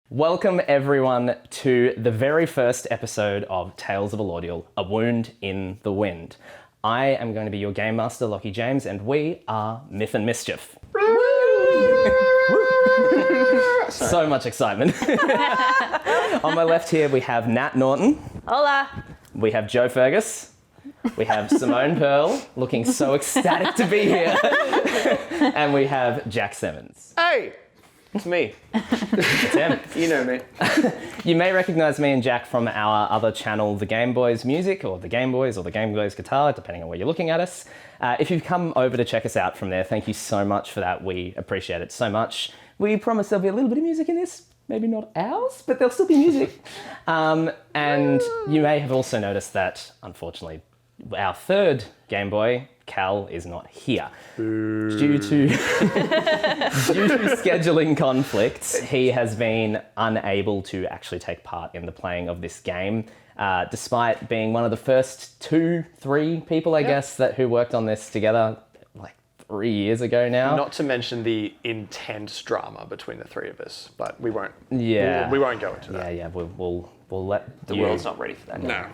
Welcome everyone to the very first episode of Tales of Elordial, A Wound in the Wind. I am going to be your Game Master, Lachie James, and we are Myth and Mischief. So much excitement. On my left here we have Nat Norton. Hola. We have Joe Fergus. We have Symone Pearl, looking so ecstatic to be here. And we have Jack Simmons. Hey! It's me. It's him. You know me. You may recognise me and Jack from our other channel, The Game Boys Music, or The Game Boys, or The Game Boys Guitar, depending on where you're looking at us. If you've come over to check us out from there, thank you so much for that. We appreciate it so much. We promise there'll be a little bit of music in this. Maybe not ours, but there'll still be music. And you may have also noticed that, unfortunately, our third Game Boy, Cal, is not here. Due to scheduling conflicts, he has been unable to actually take part in the playing of this game, despite being one of the first 2-3 people, I guess, who worked on this together like 3 years ago now. Not to mention the intense drama between the three of us, but we won't. Yeah. We won't go into that. Yeah. We'll let The world's not ready for that. No.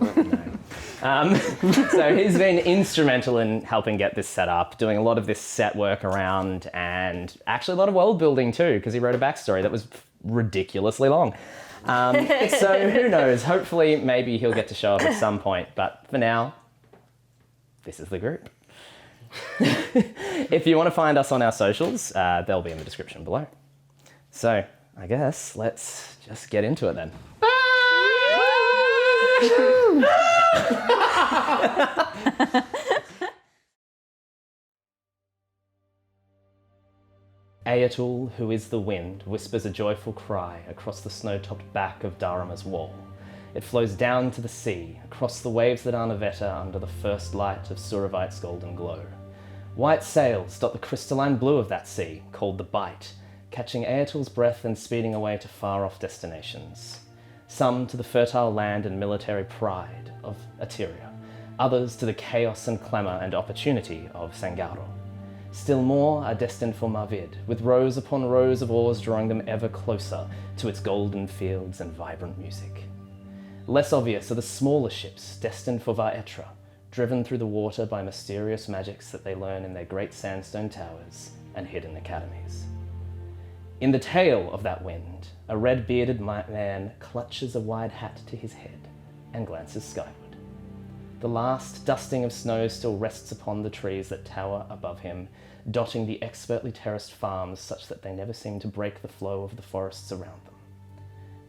So he's been instrumental in helping get this set up, doing a lot of this set work around, and actually a lot of world building too, because he wrote a backstory that was ridiculously long. So who knows? Hopefully, maybe he'll get to show up at some point. But for now, this is the group. If you want to find us on our socials, they'll be in the description below. So I guess let's just get into it then. Aeotuul, who is the wind, whispers a joyful cry across the snow-topped back of Dharamaa's wall. It flows down to the sea, across the waves that are Navetta under the first light of Suravite's golden glow. White sails dot the crystalline blue of that sea, called the Bight, catching Aeotuul's breath and speeding away to far-off destinations. Some to the fertile land and military pride of Atiria, others to the chaos and clamour and opportunity of Sangaro. Still more are destined for Marvid, with rows upon rows of oars drawing them ever closer to its golden fields and vibrant music. Less obvious are the smaller ships destined for Vaetra, driven through the water by mysterious magics that they learn in their great sandstone towers and hidden academies. In the tail of that wind, a red-bearded man clutches a wide hat to his head and glances skyward. The last dusting of snow still rests upon the trees that tower above him, dotting the expertly terraced farms such that they never seem to break the flow of the forests around them.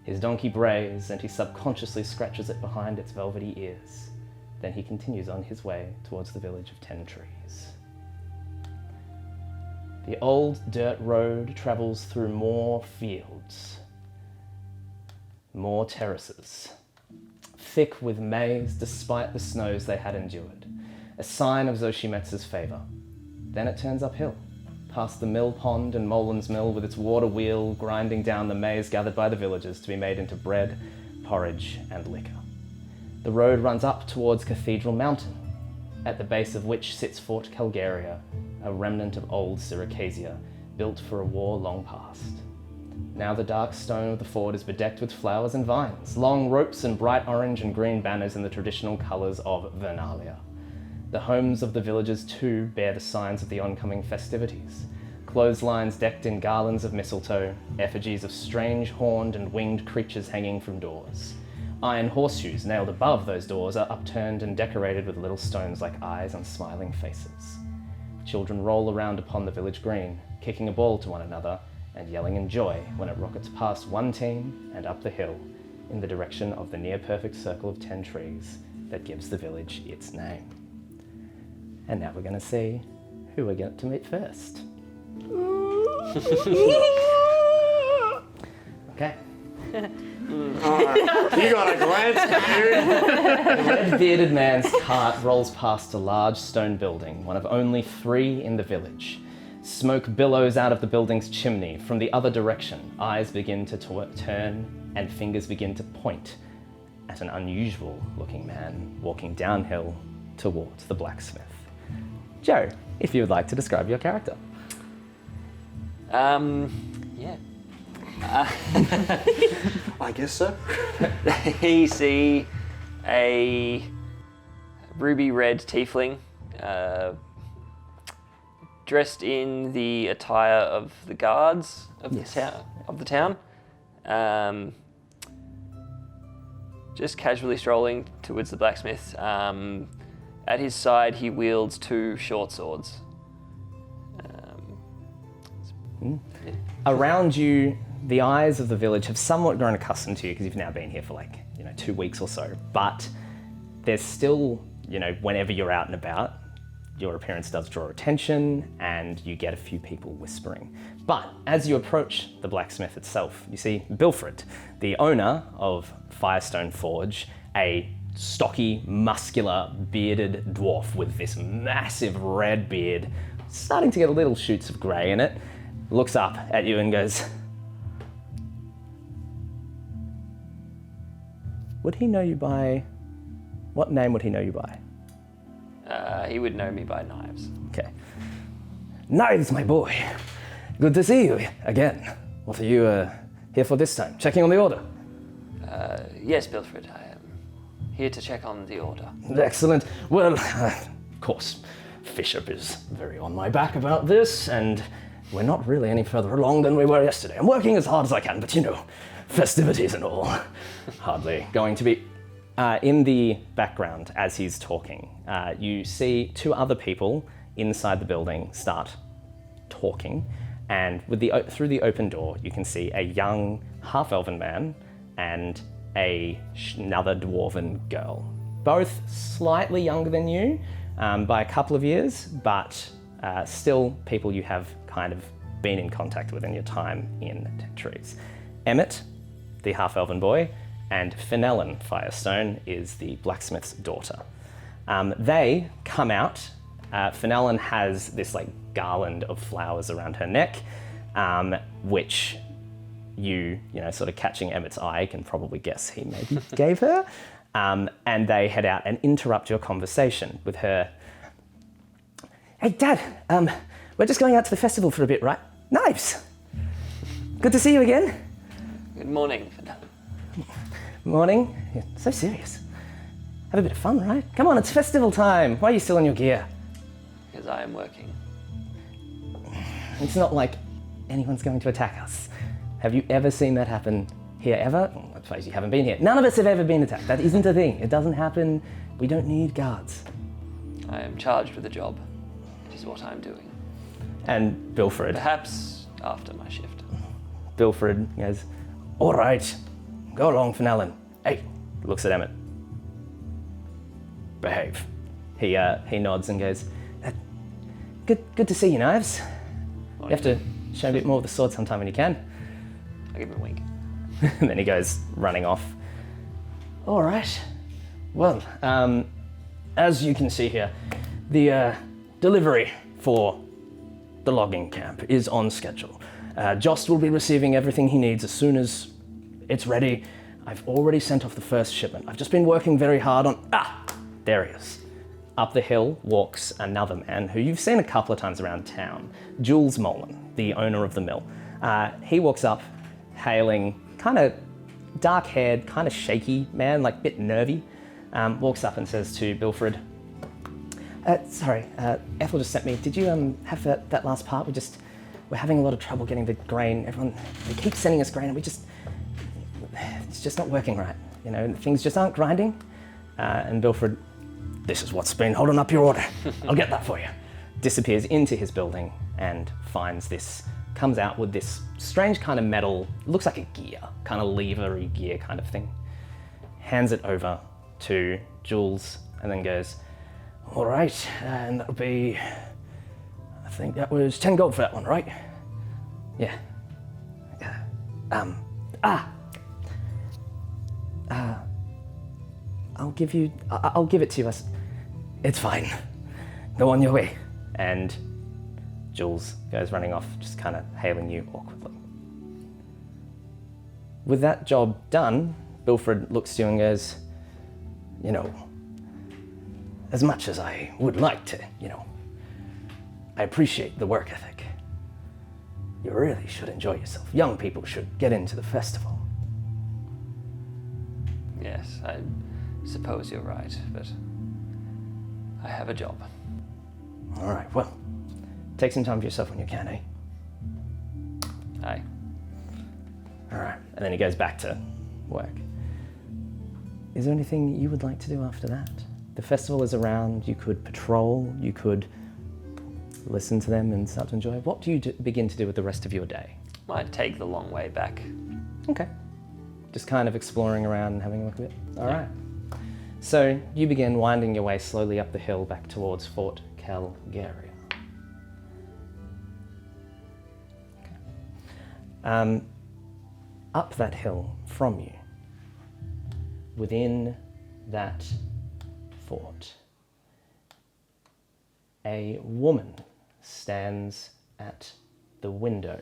His donkey brays, and he subconsciously scratches it behind its velvety ears. Then he continues on his way towards the village of 10 Trees. The old dirt road travels through more fields, more terraces, thick with maize despite the snows they had endured, a sign of Zoshimetsu's favour. Then it turns uphill, past the mill pond and Molin's mill with its water wheel grinding down the maize gathered by the villagers to be made into bread, porridge and liquor. The road runs up towards Cathedral Mountain, at the base of which sits Fort Calgaria, a remnant of old Syracasia, built for a war long past. Now the dark stone of the fort is bedecked with flowers and vines, long ropes and bright orange and green banners in the traditional colours of Vernalia. The homes of the villagers too bear the signs of the oncoming festivities. Clotheslines decked in garlands of mistletoe, effigies of strange horned and winged creatures hanging from doors. Iron horseshoes nailed above those doors are upturned and decorated with little stones like eyes and smiling faces. Children roll around upon the village green, kicking a ball to one another and yelling in joy when it rockets past one team and up the hill in the direction of the near-perfect circle of 10 trees that gives the village its name. And now we're going to see who we're going to meet first. Okay. You got a glance, dude. The red-bearded man's cart rolls past a large stone building, one of only 3 in the village. Smoke billows out of the building's chimney. From the other direction, eyes begin to turn and fingers begin to point at an unusual-looking man walking downhill towards the blacksmith. Joe, if you would like to describe your character. Yeah. I guess so. You see a ruby red tiefling dressed in the attire of the guards of the town. Just casually strolling towards the blacksmith. At his side, he wields 2 short swords. Around you, the eyes of the village have somewhat grown accustomed to you because you've now been here for 2 weeks or so. But there's still, whenever you're out and about, your appearance does draw attention and you get a few people whispering. But as you approach the blacksmith itself, you see Bilfred, the owner of Firestone Forge, a stocky, muscular, bearded dwarf with this massive red beard, starting to get a little shoots of grey in it, looks up at you and goes, would he know you by... What name would he know you by? He would know me by Knives. Okay. Knives, my boy. Good to see you again. What are you here for this time? Checking on the order? Yes, Bilfred. I am here to check on the order. Excellent. Well, of course, Bishop is very on my back about this, and we're not really any further along than we were yesterday. I'm working as hard as I can, but festivities and all. Hardly going to be... in the background, as he's talking, you see 2 other people inside the building start talking, and through the open door, you can see a young half-elven man and another dwarven girl. Both slightly younger than you by a couple of years, but still people you have kind of been in contact with in your time in Trees. Emmett, the half-elven boy, and Fenelon Firestone is the blacksmith's daughter. They come out. Fenelon has this garland of flowers around her neck, which you sort of catching Emmett's eye can probably guess he maybe gave her. And they head out and interrupt your conversation with her. Hey, Dad, we're just going out to the festival for a bit, right? Knives! Good to see you again. Good morning, Fenelon. Morning. You're so serious. Have a bit of fun, right? Come on, it's festival time. Why are you still in your gear? Because I am working. It's not like anyone's going to attack us. Have you ever seen that happen here ever? I suppose you haven't been here. None of us have ever been attacked. That isn't a thing. It doesn't happen. We don't need guards. I am charged with a job. It is what I'm doing. And Bilfred. Perhaps after my shift. Bilfred goes, all right. Go along, Fenelon. Hey, looks at Emmett. Behave. He nods and goes, good to see you, Knives. You have to show a bit more of the sword sometime when you can. I give him a wink. And then he goes running off. All right. Well, as you can see here, the delivery for the logging camp is on schedule. Jost will be receiving everything he needs as soon as it's ready. I've already sent off the first shipment. I've just been working very hard on... there he is. Up the hill walks another man who you've seen a couple of times around town, Jules Molan, the owner of the mill. He walks up, hailing, kind of dark-haired, kind of shaky man, a bit nervy. Walks up and says to Bilfred, sorry, Ethel just sent me. Did you have that last part? We're having a lot of trouble getting the grain. They keep sending us grain and it's just not working right. Things just aren't grinding. And Bilfred, this is what's been holding up your order. I'll get that for you. Disappears into his building and finds comes out with this strange kind of metal, looks like a gear, kind of lever-y gear kind of thing. Hands it over to Jules and then goes, all right, and that'll be, I think that was 10 gold for that one, right? Yeah. I'll give it to you. It's fine. Go on your way. And Jules goes running off, just kind of hailing you awkwardly. With that job done, Bilfred looks to you and goes, as much as I would like to, I appreciate the work ethic. You really should enjoy yourself. Young people should get into the festival. Yes, I suppose you're right, but I have a job. All right, well, take some time for yourself when you can, eh? Aye. All right, and then he goes back to work. Is there anything you would like to do after that? The festival is around, you could patrol, you could listen to them and start to enjoy. What do you begin to do with the rest of your day? Might take the long way back. Okay. Just kind of exploring around and having a look at it. All right. So you begin winding your way slowly up the hill back towards Fort Calgaria. Okay. Up that hill from you, within that fort, a woman stands at the window,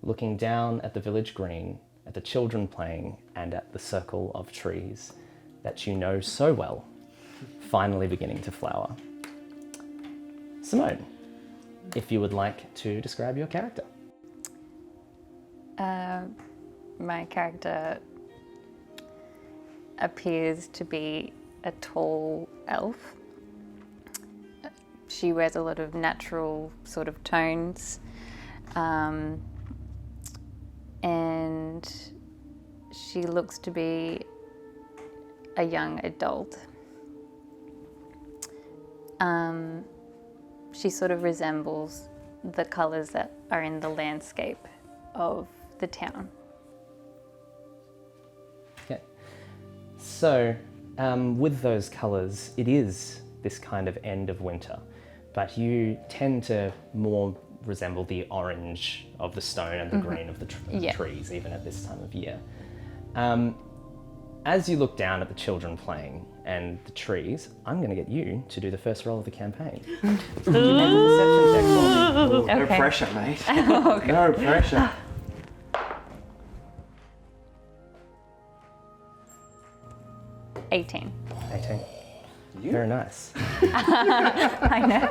looking down at the village green, at the children playing, and at the circle of trees that you know so well, finally beginning to flower. Symone, if you would like to describe your character. My character appears to be a tall elf. She wears a lot of natural sort of tones, and she looks to be a young adult. She sort of resembles the colours that are in the landscape of the town. Okay. So, with those colours, it is this kind of end of winter, but you tend to more resemble the orange of the stone and the green of the trees, even at this time of year. As you look down at the children playing and the trees, I'm going to get you to do the first roll of the campaign. You make a perception check for me. No Okay. pressure, mate. Okay. No pressure. 18. 18. Very nice. I know.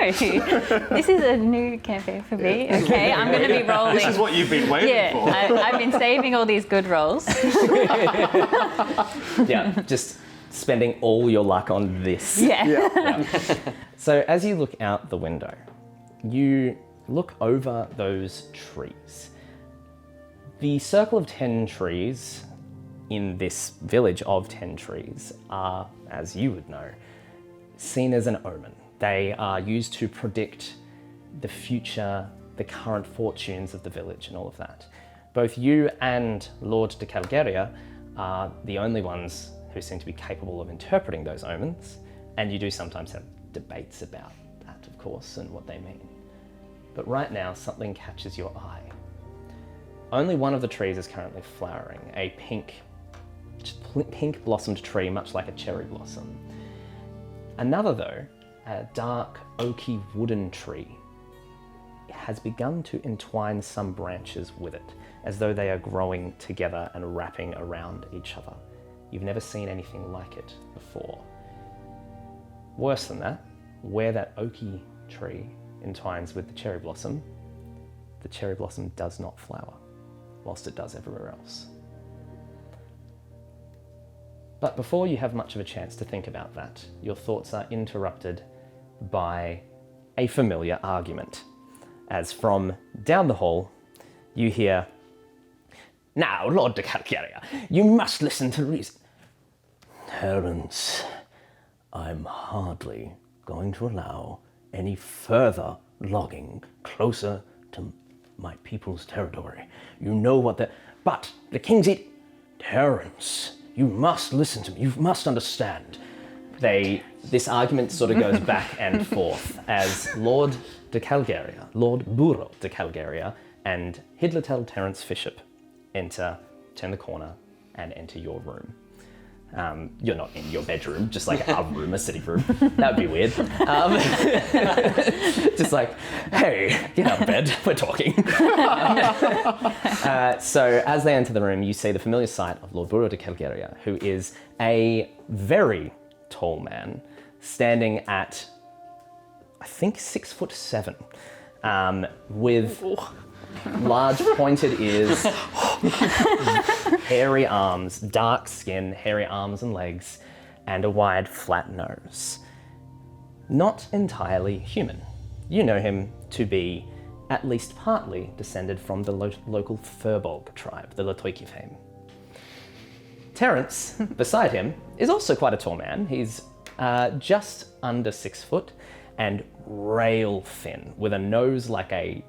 This is a new campaign for me. Okay, I'm going to be rolling. This is what you've been waiting for. I've been saving all these good rolls. Yeah, just spending all your luck on this. Yeah. So as you look out the window, you look over those trees. The circle of 10 trees in this village of 10 trees are, as you would know, seen as an omen. They are used to predict the future, the current fortunes of the village and all of that. Both you and Lord de Calgaria are the only ones who seem to be capable of interpreting those omens, and you do sometimes have debates about that, of course, and what they mean. But right now, something catches your eye. Only one of the trees is currently flowering, a pink blossomed tree, much like a cherry blossom. Another, though, a dark oaky wooden tree, has begun to entwine some branches with it, as though they are growing together and wrapping around each other. You've never seen anything like it before. Worse than that, where that oaky tree entwines with the cherry blossom does not flower, whilst it does everywhere else. But before you have much of a chance to think about that, your thoughts are interrupted by a familiar argument, as from down the hall, you hear, "Now, Lord de Calgaria, you must listen to reason." "Terence, I'm hardly going to allow any further logging closer to my people's territory. You know what the... But the king's it... Terence, you must listen to me. You must understand." This argument sort of goes back and forth as Lord de Calgaria, Lord Burro de Calgaria, and Hidlatel Terence Fishop turn the corner and enter your room. You're not in your bedroom, just like a room, a city room. That would be weird. Just like, "Hey, get out of bed, we're talking." So as they enter the room, you see the familiar sight of Lord Burro de Calgaria, who is a very tall man, standing at, I think, 6'7", with large pointed ears, hairy arms, dark skin, hairy arms and legs, and a wide, flat nose. Not entirely human. You know him to be at least partly descended from the local Furbolg tribe, the Latoiki fame. Terence, beside him, is also quite a tall man. He's just under 6 foot and rail thin, with a nose like a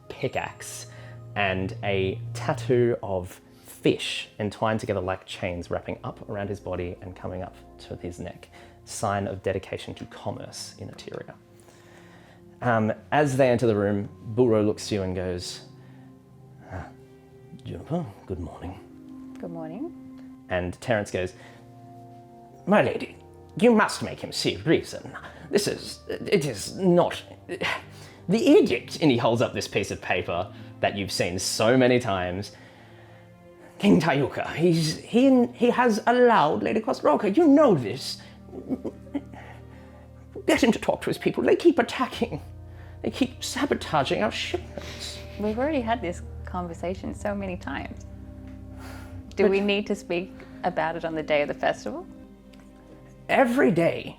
pickaxe and a tattoo of fish entwined together like chains wrapping up around his body and coming up to his neck, sign of dedication to commerce in Eteria. As they enter the room, Buro looks to you and goes, Juniper, good morning. Good morning. And Terence goes, my lady, you must make him see reason. It is not... The edict, and he holds up this piece of paper that you've seen so many times. King Tayuka, he has allowed Lady Kostroka, you know this. Get him to talk to his people. They keep attacking. They keep sabotaging our shipments. We've already had this conversation so many times. Do we need to speak about it on the day of the festival? Every day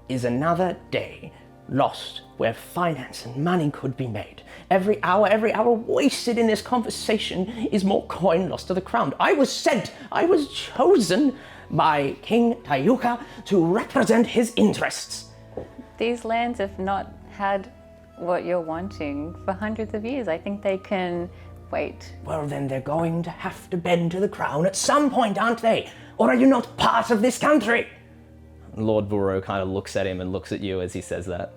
is another day lost where finance and money could be made. Every hour wasted in this conversation is more coin lost to the crown. I was chosen by King Tayuka to represent his interests. These lands have not had what you're wanting for hundreds of years. I think they can wait. Well, then they're going to have to bend to the crown at some point, aren't they? Or are you not part of this country? Lord Buro kind of looks at him and looks at you as he says that.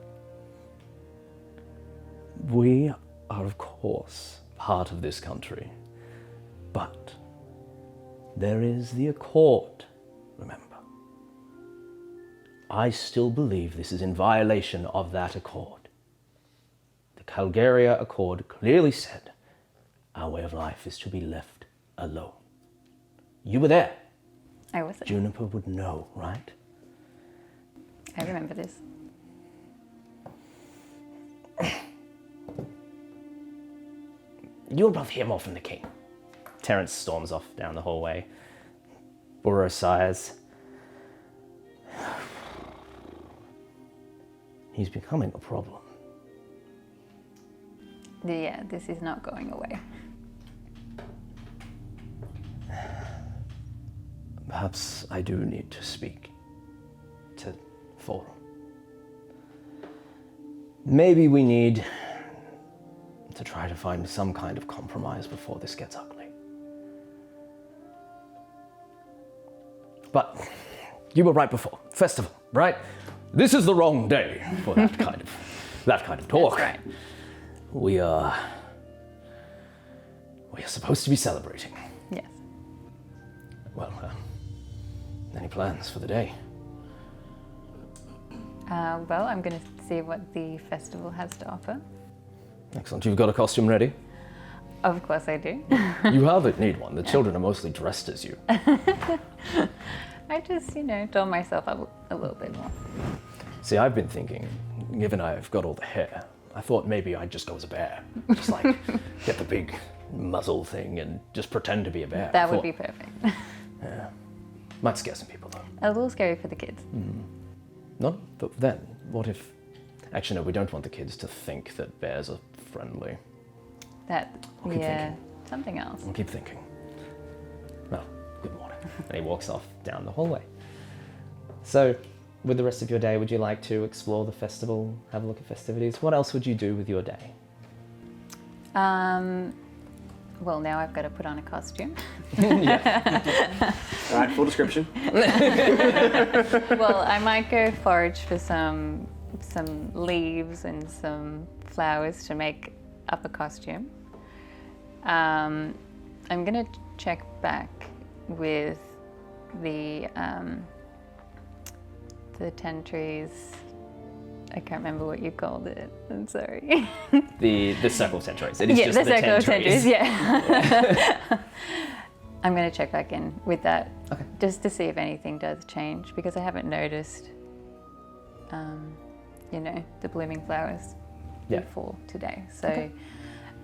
We are, of course, part of this country. But there is the Accord, remember. I still believe this is in violation of that Accord. The Calgaria Accord clearly said our way of life is to be left alone. You were there. I was there. Juniper would know, right? I remember this. You'll both hear more from the king. Terence storms off down the hallway. Buro sighs. He's becoming a problem. Yeah, this is not going away. Perhaps I do need to speak to Forum. Maybe we need to try to find some kind of compromise before this gets ugly. But you were right before. Festival, right? This is the wrong day for that kind of talk. That's right. We are supposed to be celebrating. Yes. Well, any plans for the day? Well, I'm going to see what the festival has to offer. Excellent. You've got a costume ready? Of course I do. You hardly need one. The children are mostly dressed as you. I just, doll myself up a little bit more. See, I've been thinking, given I've got all the hair, I thought maybe I'd just go as a bear. Just like get the big muzzle thing and just pretend to be a bear. That would be perfect. Yeah. Might scare some people though. A little scary for the kids. Not, but then, what if... Actually, no, we don't want the kids to think that bears are friendly. That, I'll keep yeah, thinking. something else. I'll keep thinking. Well, good morning. And he walks off down the hallway. So, with the rest of your day, would you like to explore the festival, have a look at festivities? What else would you do with your day? Well, now I've got to put on a costume. Yeah. All right, full description. Well, I might go forage for some leaves and some flowers to make up a costume. I'm going to check back with the 10 trees. I can't remember what you called it. I'm sorry. The circle of 10 trees. It is just the the 10 circle of 10 trees. trees. Yeah. I'm going to check back in with that, Okay. just to see if anything does change, because I haven't noticed, the blooming flowers Yeah. before today. So, Okay.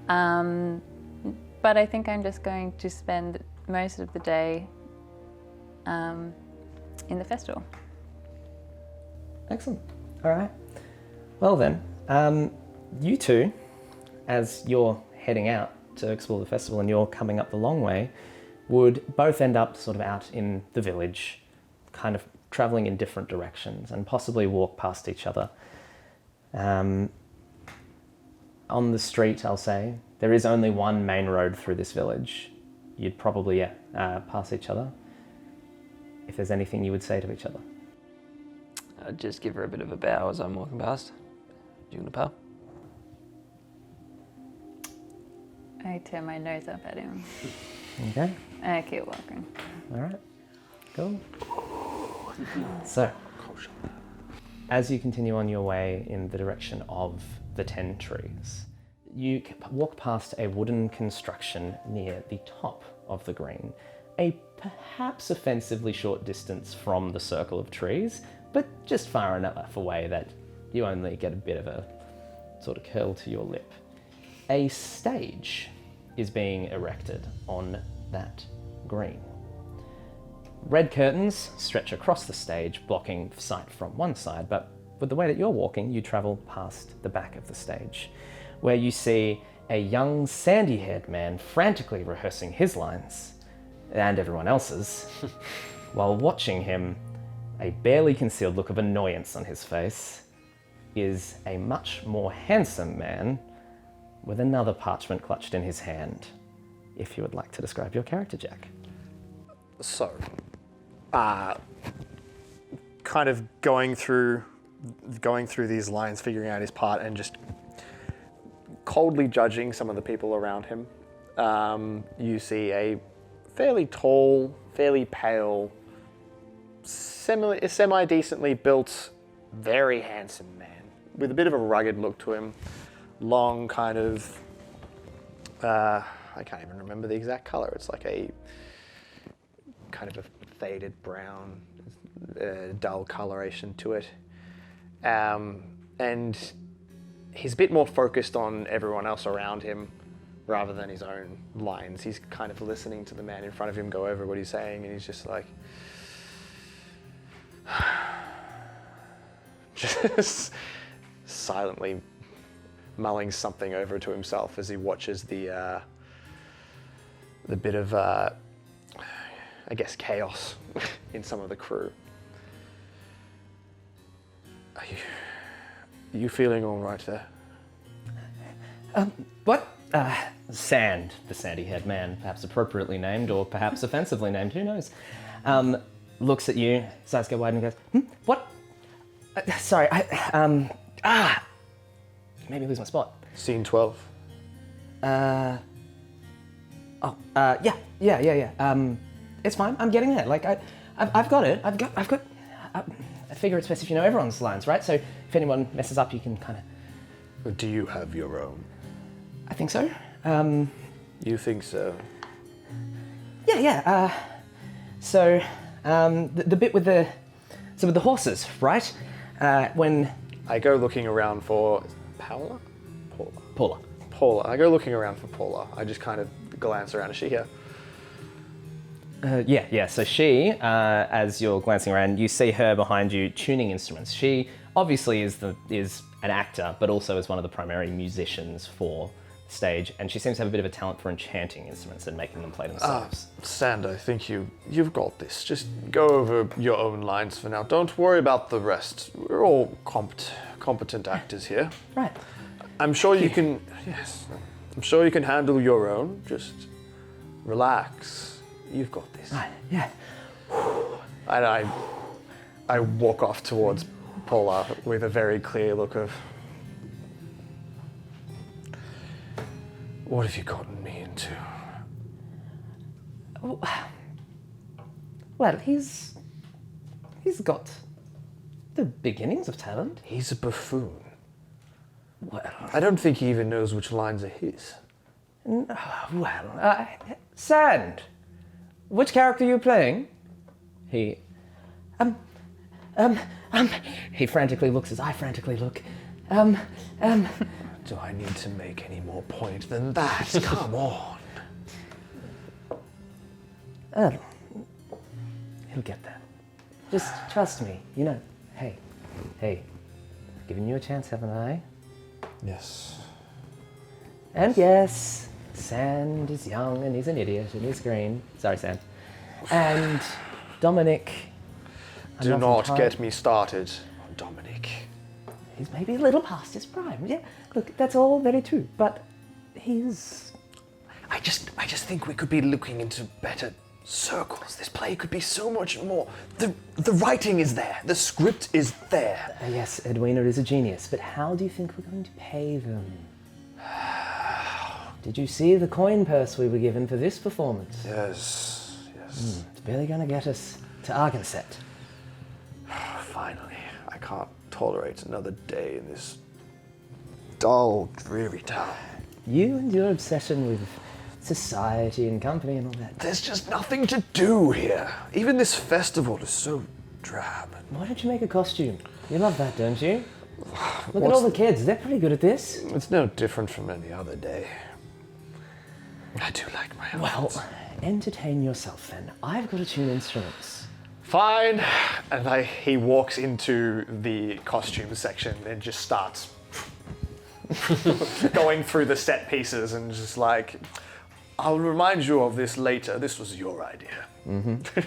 But I think I'm just going to spend most of the day in the festival. Excellent. All right. Well then, you two, as you're heading out to explore the festival and you're coming up the long way, would both end up sort of out in the village, kind of traveling in different directions and possibly walk past each other. On the street, I'll say, there is only one main road through this village. You'd probably pass each other. If there's anything you would say to each other. I'd just give her a bit of a bow as I'm walking past. Juniper. I turn my nose up at him. Okay. And I keep walking. All right. Cool. So, as you continue on your way in the direction of the 10 trees, you walk past a wooden construction near the top of the green, a perhaps offensively short distance from the circle of trees, but just far enough away that you only get a bit of a sort of curl to your lip. A stage is being erected on that green. Red curtains stretch across the stage, blocking sight from one side, but with the way that you're walking, you travel past the back of the stage, where you see a young sandy-haired man frantically rehearsing his lines, and everyone else's, while watching him, a barely concealed look of annoyance on his face, is a much more handsome man with another parchment clutched in his hand. If you would like to describe your character, Jack. So, kind of going through these lines, figuring out his part, and just coldly judging some of the people around him. You see a fairly tall, fairly pale, semi-decently built, very handsome man with a bit of a rugged look to him. Long kind of, I can't even remember the exact color. It's like a kind of a faded brown, dull coloration to it. And he's a bit more focused on everyone else around him rather than his own lines. He's kind of listening to the man in front of him go over what he's saying, and he's just like, just silently mulling something over to himself as he watches the bit of, I guess, chaos in some of the crew. Are you feeling all right there? What? Sand, the sandy-haired man, perhaps appropriately named or perhaps offensively named, who knows, looks at you, his eyes go wide and goes, what? Sorry, maybe lose my spot. Scene 12. Yeah. It's fine, I'm getting there. Like, I've got it, I figure it's best if you know everyone's lines, right? So if anyone messes up, you can kind of... Do you have your own? I think so. You think so? Yeah. So the bit with the horses, right? When I go looking around for Paula. Paula. I go looking around for Paula. I just kind of glance around. Is she here? Yeah. So she, as you're glancing around, you see her behind you tuning instruments. She obviously is an actor, but also is one of the primary musicians for the stage, and she seems to have a bit of a talent for enchanting instruments and making them play themselves. Sand, I think you've got this. Just go over your own lines for now. Don't worry about the rest. We're all competent actors here. Right. I'm sure you can. Yes. I'm sure you can handle your own. Just relax. You've got this. Right. Yeah. And I walk off towards Paula with a very clear look of, what have you gotten me into? Well, he's got the beginnings of talent. He's a buffoon. Well, I don't think he even knows which lines are his. Sand, which character are you playing? He frantically looks as I frantically look. Do I need to make any more point than that? Come on. Oh, he'll get there. Just trust me, you know. Hey, giving you a chance, haven't I? Yes. And yes, Sand is young and he's an idiot and he's green. Sorry, Sand. And Dominic. Do not get me started on Dominic. He's maybe a little past his prime. Yeah, look, that's all very true. But he's. I just think we could be looking into better circles. This play could be so much more. The writing is there. The script is there. Yes, Edwina is a genius, but how do you think we're going to pay them? Did you see the coin purse we were given for this performance? Yes. It's barely going to get us to Arkansas. Finally, I can't tolerate another day in this dull, dreary town. You and your obsession with society and company and all that. There's just nothing to do here. Even this festival is so drab. Why don't you make a costume? You love that, don't you? Look at all the kids. They're pretty good at this. It's no different from any other day. I do like my outfits. Well, entertain yourself then. I've got to tune instruments. Fine. And he walks into the costume section and just starts going through the set pieces and just like, I'll remind you of this later. This was your idea.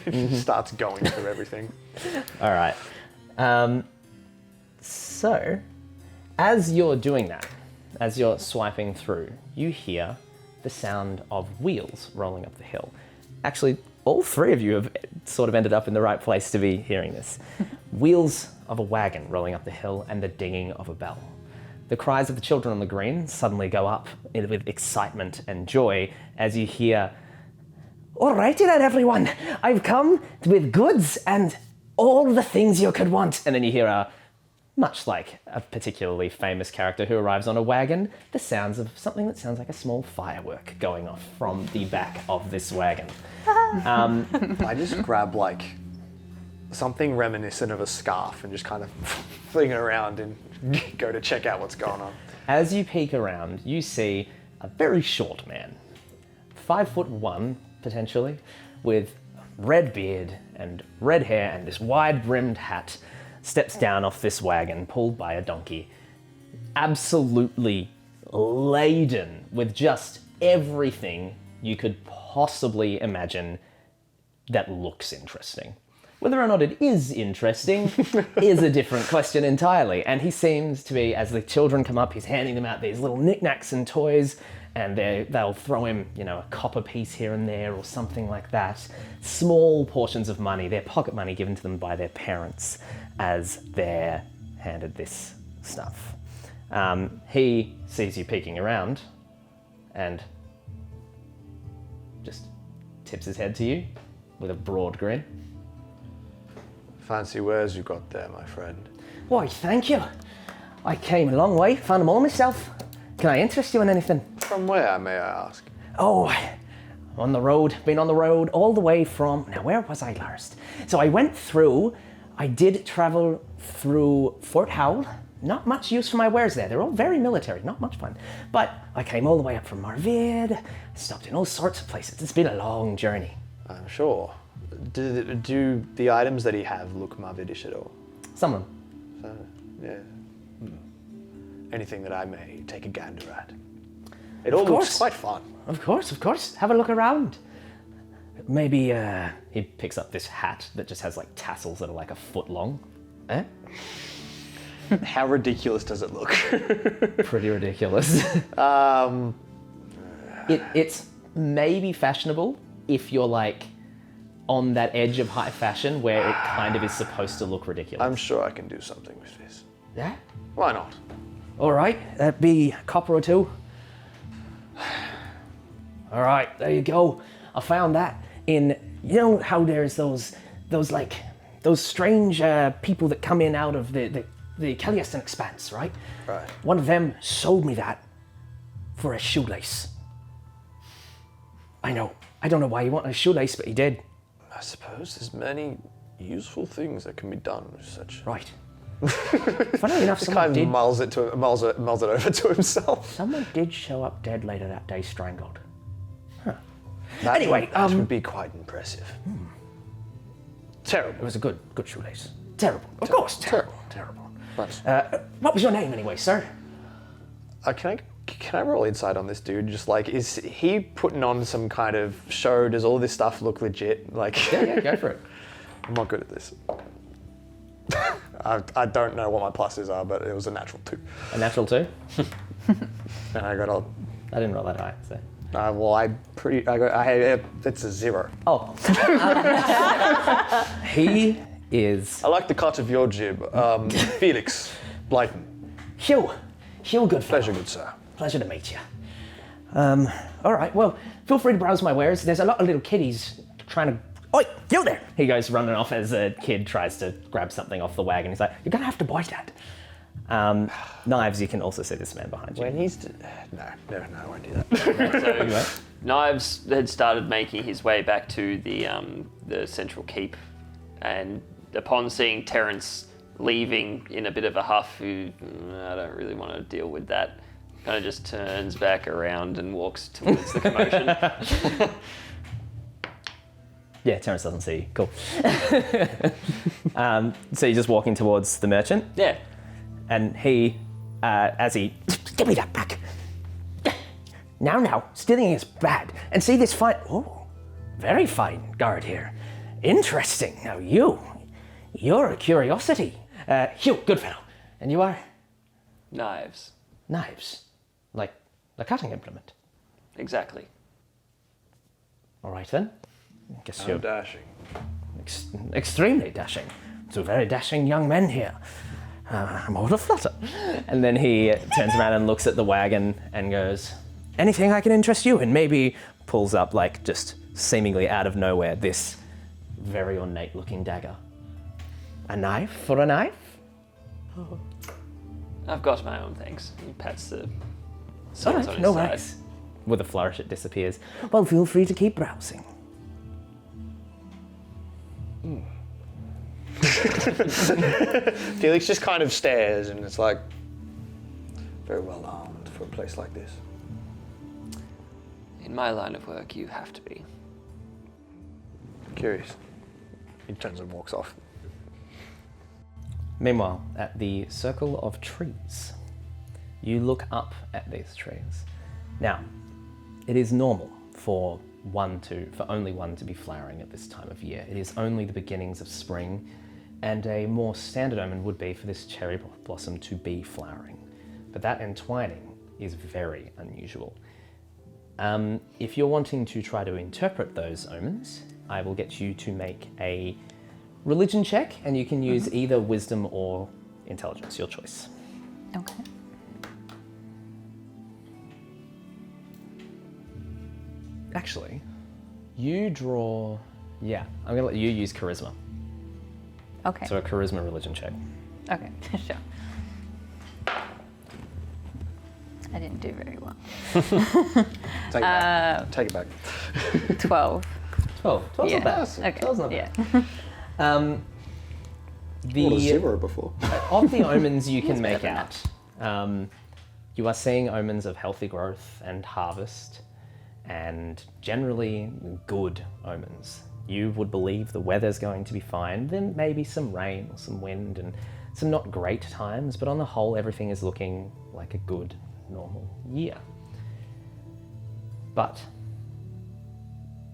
He starts going through everything. All right. So, as you're doing that, as you're swiping through, you hear the sound of wheels rolling up the hill. Actually, all three of you have sort of ended up in the right place to be hearing this. Wheels of a wagon rolling up the hill and the dinging of a bell. The cries of the children on the green suddenly go up with excitement and joy as you hear, "Alrighty then, everyone, I've come with goods and all the things you could want." And then you hear much like a particularly famous character who arrives on a wagon, the sounds of something that sounds like a small firework going off from the back of this wagon. I just grab like something reminiscent of a scarf and just kind of fling it around and go to check out what's going on. As you peek around, you see a very short man, 5'1" potentially, with red beard and red hair and this wide-brimmed hat, steps down off this wagon pulled by a donkey, absolutely laden with just everything you could possibly imagine that looks interesting. Whether or not it is interesting is a different question entirely. And he seems to be, as the children come up, he's handing them out these little knickknacks and toys, and they'll throw him, a copper piece here and there or something like that. Small portions of money, their pocket money given to them by their parents as they're handed this stuff. He sees you peeking around and just tips his head to you with a broad grin. Fancy wares you got there, my friend. Why, thank you. I came a long way, found them all myself. Can I interest you in anything? From where, may I ask? Oh, on the road, been on the road all the way from, now where was I last? So I did travel through Fort Howell. Not much use for my wares there. They're all very military, not much fun. But I came all the way up from Marvid, stopped in all sorts of places. It's been a long journey. I'm sure. Do the items that he have look Marvidish at all? Some of them. So, yeah. Anything that I may take a gander at. It all looks quite fun. Of course. Have a look around. Maybe, he picks up this hat that just has like tassels that are like a foot long. Eh? How ridiculous does it look? Pretty ridiculous. It's maybe fashionable if you're like on that edge of high fashion where it kind of is supposed to look ridiculous. I'm sure I can do something with this. Yeah? Why not? All right, that'd be a copper or two. All right, there you go. I found that in, how there's those strange people that come in out of the Kelliaston Expanse, right? Right. One of them sold me that for a shoelace. I know. I don't know why he wanted a shoelace, but he did. I suppose there's many useful things that can be done with such. Right. Funny enough, Just kind of mulls it over to himself. someone did show up dead later that day, strangled. That Anyway, that would be quite impressive. Terrible. It was a good shoelace. Terrible. Of course, terrible. But, What was your name anyway, sir? can I roll insight on this dude? Just like, is he putting on some kind of show? Does all this stuff look legit? Like, Yeah, go for it. I'm not good at this. I don't know what my pluses are, but it was a natural 2. A natural 2? And I got a. I didn't roll that high, so. It's a 0. Oh. He is... I like the cut of your jib. Felix Blyton. Hugh, good fellow. Pleasure, good sir. Pleasure to meet you. All right, well, feel free to browse my wares. There's a lot of little kiddies trying to... Oi, you there! He goes running off as a kid tries to grab something off the wagon. He's like, you're gonna have to bite that. Knives, you can also see this man behind you. When he's... No, I won't do that. So Knives had started making his way back to the central keep, and upon seeing Terence leaving in a bit of a huff, who I don't really want to deal with that, kind of just turns back around and walks towards the commotion. Yeah, Terence doesn't see you. Cool. So you're just walking towards the merchant? Yeah. And he, as he... Give me that back. Now, stealing is bad. And see this fine... Oh, very fine guard here. Interesting. Now you're a curiosity. Hugh, good fellow. And you are? Knives. Knives. Like a cutting implement. Exactly. All right then. I guess I'm you're dashing. extremely dashing. Two very dashing young men here. I'm all a flutter. And then he turns around and looks at the wagon and goes, anything I can interest you in? Maybe pulls up, like, just seemingly out of nowhere, this very ornate looking dagger. A knife for a knife? I've got my own things. He pats the All swords on right, his no side. worries. With a flourish, it disappears. Well, feel free to keep browsing. Felix just kind of stares, and it's like, very well armed for a place like this. In my line of work, you have to be. Curious. He turns and walks off. Meanwhile, at the circle of trees, you look up at these trees. Now, it is normal for only one to be flowering at this time of year. It is only the beginnings of spring, and a more standard omen would be for this cherry blossom to be flowering. But that entwining is very unusual. If you're wanting to try to interpret those omens, I will get you to make a religion check, and you can use either wisdom or intelligence, your choice. Okay. Actually, you draw... Yeah, I'm going to let you use charisma. Okay. So a charisma religion check. Okay, sure. I didn't do very well. Take it back. Take it back. 12. 12. 12's Yeah. not bad. Okay. 12's not Yeah. bad. What a 0 before. Of the omens you can make better out, you are seeing omens of healthy growth and harvest, and generally good omens. You would believe the weather's going to be fine. Then maybe some rain or some wind and some not great times, but on the whole, everything is looking like a good, normal year. But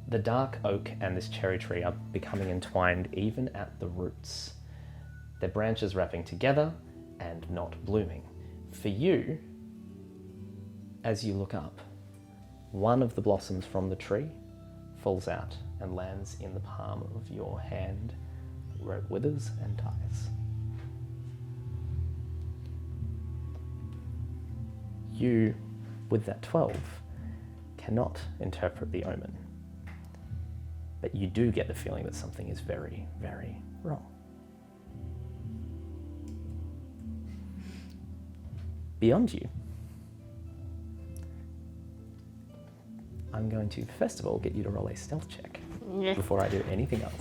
the dark oak and this cherry tree are becoming entwined even at the roots. Their branches wrapping together and not blooming. For you, as you look up, one of the blossoms from the tree falls out and lands in the palm of your hand, where it withers and dies. You, with that 12, cannot interpret the omen, but you do get the feeling that something is very, very wrong. Beyond you, I'm going to first of all get you to roll a stealth check before I do anything else.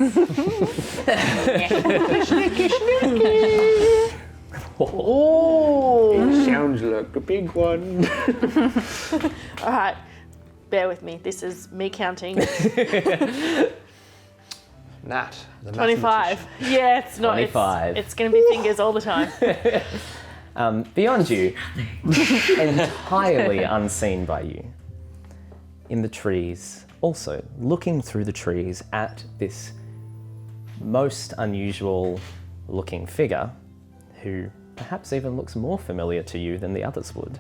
It sounds like a big one. All right, bear with me. This is me counting. Nat, the 25. Yeah, it's not. 25. It's going to be fingers all the time. Beyond you, entirely unseen by you, in the trees, also looking through the trees at this most unusual looking figure, who perhaps even looks more familiar to you than the others would,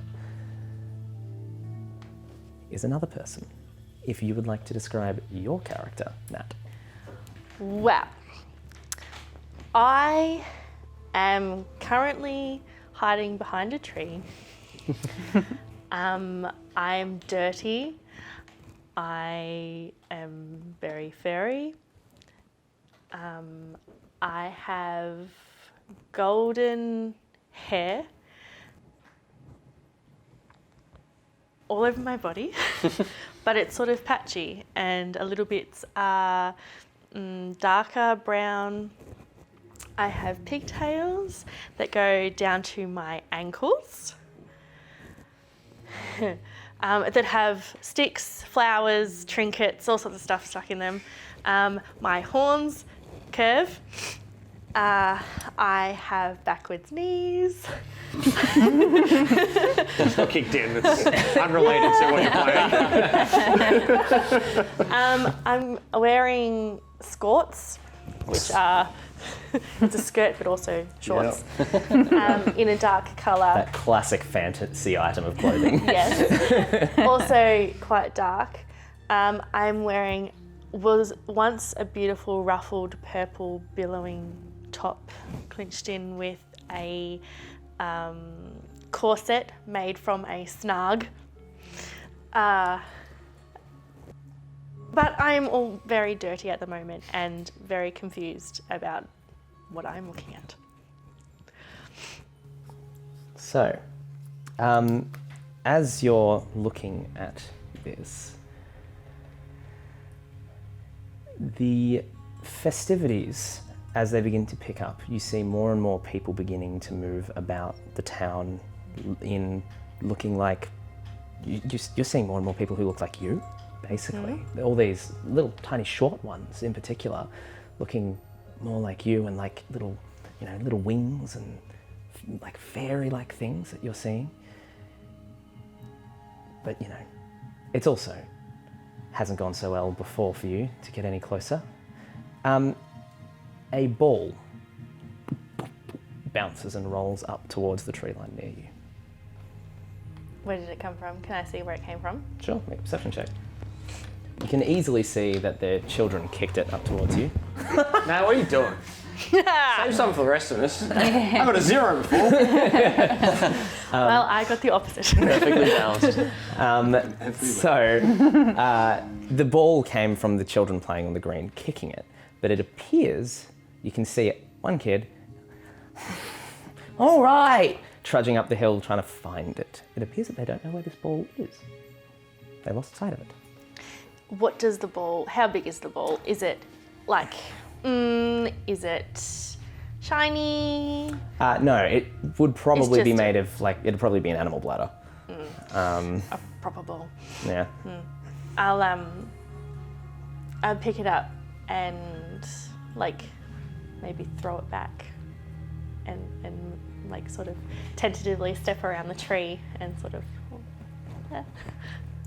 is another person. If you would like to describe your character, Nat. Well, I am currently hiding behind a tree. I'm dirty. I am very furry. I have golden hair all over my body, but it's sort of patchy and a little bit darker brown. I have pigtails that go down to my ankles that have sticks, flowers, trinkets, all sorts of stuff stuck in them. My horns curve. I have backwards knees. It's not kicked in. It's unrelated to what you're playing. I'm wearing skirts, which are it's a skirt but also shorts, in a dark colour. That classic fantasy item of clothing. Yes, also quite dark. I'm wearing was once a beautiful ruffled purple billowing top, clinched in with a corset made from a snug. But I'm all very dirty at the moment and very confused about what I'm looking at. So, as you're looking at this, the festivities, as they begin to pick up, you see more and more people beginning to move about the town in looking like, you're seeing more and more people who look like you, basically. All these little tiny short ones in particular, looking more like you and like little, little wings and like fairy-like things that you're seeing. But, it's also hasn't gone so well before for you to get any closer. A ball bounces and rolls up towards the tree line near you. Where did it come from? Can I see where it came from? Sure, make a perception check. You can easily see that the children kicked it up towards you. Now, what are you doing? Save some for the rest of us. I got a 0 before. Well, I got the opposite. Perfectly balanced. The ball came from the children playing on the green, kicking it. But it appears, you can see it, one kid, all right, trudging up the hill trying to find it. It appears that they don't know where this ball is. They lost sight of it. What does the ball, how big is the ball? Is it like, is it shiny? No, it would probably It's be just made of, it'd probably be an animal bladder. A proper ball. Yeah. I'll pick it up and maybe throw it back and sort of tentatively step around the tree and sort of.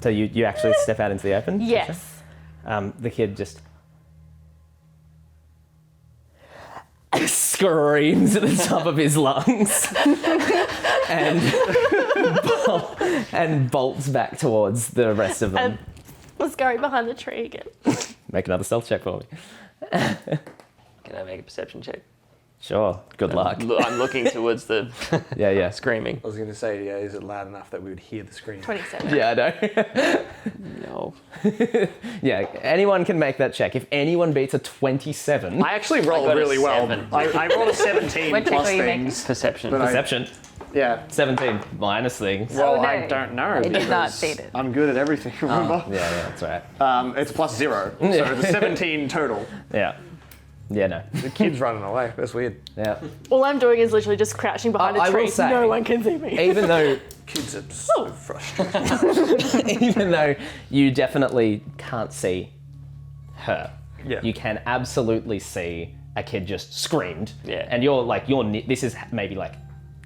So you actually step out into the open? Yes. The kid just screams at the top of his lungs and bolts back towards the rest of them. I'll scurry behind the tree again. Make another stealth check for me. Can I make a perception check? Sure. Good luck. I'm looking towards the Yeah. screaming. I was going to say, is it loud enough that we would hear the scream? 27. Yeah, I know. No. Yeah, anyone can make that check. If anyone beats a 27... I actually rolled got a really well. 7. I rolled a 17 What check plus were you making? things. Perception. But Perception. Yeah. 17 minus things. Well, Oh, no. I don't know. I did not because beat it. I'm good at everything, remember? Yeah, that's right. It's plus 0. So it's a 17 total. Yeah. Yeah, no. The kid's running away. That's weird. Yeah. All I'm doing is literally just crouching behind I a tree. will say, No one can see me. Even though Kids are so frustrated. even though you definitely can't see her, Yeah. you can absolutely see a kid just screamed. Yeah. And this is maybe like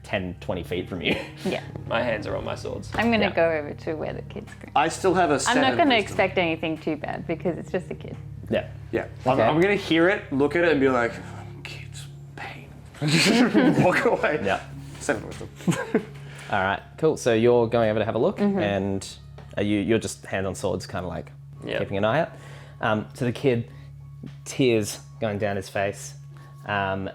10, 20 feet from you. Yeah. My hands are on my swords. I'm going to Yeah. go over to where the kid's scream. I still have a I'm 7 not going to wisdom. expect anything too bad because it's just a kid. Yeah. Yeah. Okay. I'm going to hear it, look at it, and be like, kids, pain. Walk away. Yeah. 7 wisdom. All right, cool. So you're going over to have a look, and you're just hand on swords, kind of like Yeah. keeping an eye out. To the kid, tears going down his face. I'm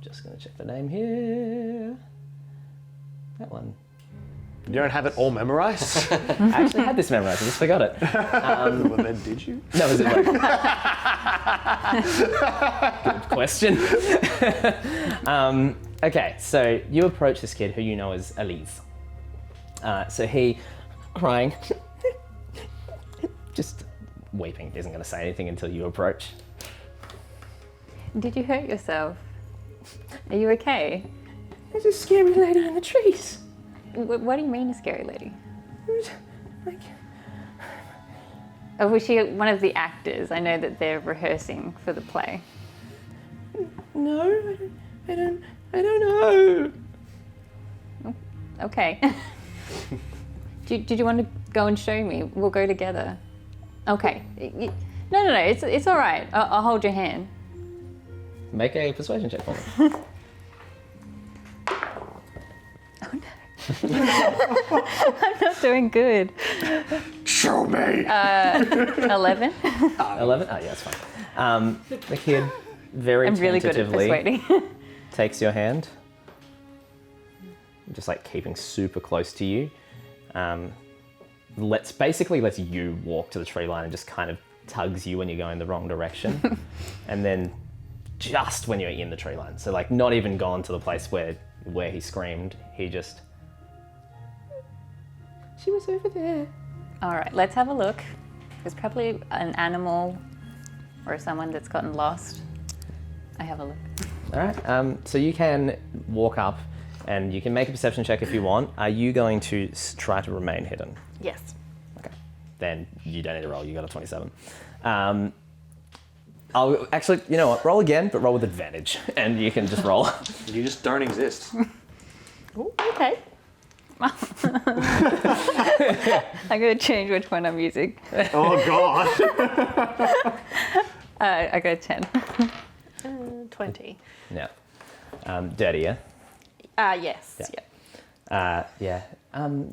just going to check the name here. That one. You don't have it all memorized? I actually had this memorized. I just forgot it. Well, then did you? No, was it like... Good question. Okay, so you approach this kid who you know as Elise. So he, crying, just weeping, isn't going to say anything until you approach. Did you hurt yourself? Are you okay? There's a scary lady in the trees. What do you mean, a scary lady? Like, Oh, was she one of the actors? I know that they're rehearsing for the play. no, I don't know. Okay. Did you want to go and show me? We'll go together. Okay. No. It's all right. I'll hold your hand. Make a persuasion check for me. I'm not doing good. Show me! 11. 11? Oh, yeah, that's fine. The kid very I'm really good at tentatively persuading. takes your hand, just like keeping super close to you. Lets you walk to the tree line and just kind of tugs you when you're going the wrong direction. And then just when you're in the tree line, so like not even gone to the place where he screamed, he just... She was over there. All right, let's have a look. There's probably an animal or someone that's gotten lost. I have a look. All right, so you can walk up and you can make a perception check if you want. Are you going to try to remain hidden? Yes. Okay, then you don't need to roll, you got a 27. I'll actually, you know what, roll again, but roll with advantage, and you can just roll. You just don't exist. Ooh, okay. I'm going to change which one I'm using. Oh, God. I got a 10. 20. Yeah. Dirtier. Yes. Yeah. Yeah.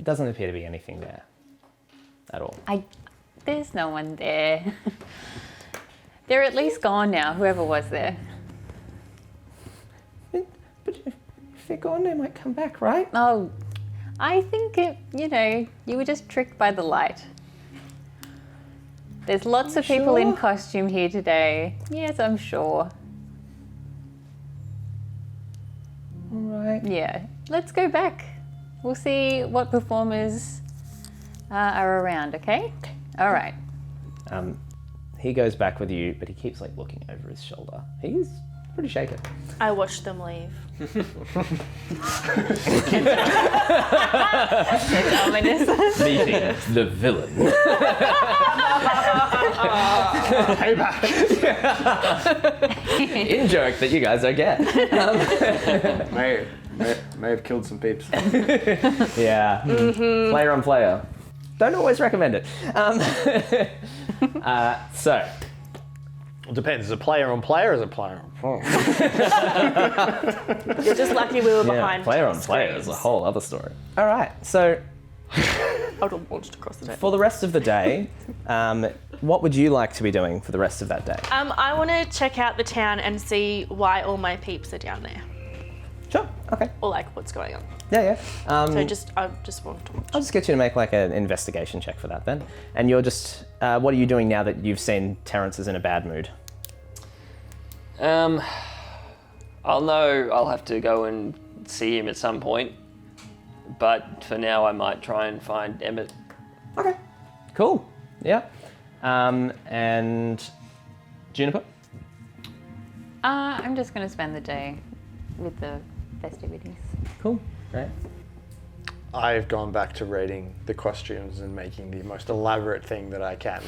Doesn't appear to be anything there at all. There's no one there. They're at least gone now, whoever was there. But if they're gone, they might come back, right? Oh, I think you were just tricked by the light. There's lots of people in sure? costume here today. Yes, I'm sure. All right. Yeah, let's go back. We'll see what performers are around, okay? All right. He goes back with you, but he keeps like looking over his shoulder. He's pretty shaken. I watched them leave. Ominous. Meeting the villain. In joke that you guys don't get. May have killed some peeps. Yeah. Player on player. Don't always recommend it. So. It depends. Is it player on player or is it player on player? You're just lucky we were behind. Player on player is a whole other story. All right. So I would have launched across the table. for the rest of the day, what would you like to be doing for the rest of that day? I want to check out the town and see why all my peeps are down there, Sure. Okay. or like what's going on. Yeah. So I just want to watch. I'll just get you to make like an investigation check for that then. And you're just, what are you doing now that you've seen Terrence is in a bad mood? I'll have to go and see him at some point. But for now, I might try and find Emmett. Okay. Cool. Yeah. And Juniper? I'm just going to spend the day with the festivities. Cool. Great. I've gone back to rating the costumes and making the most elaborate thing that I can.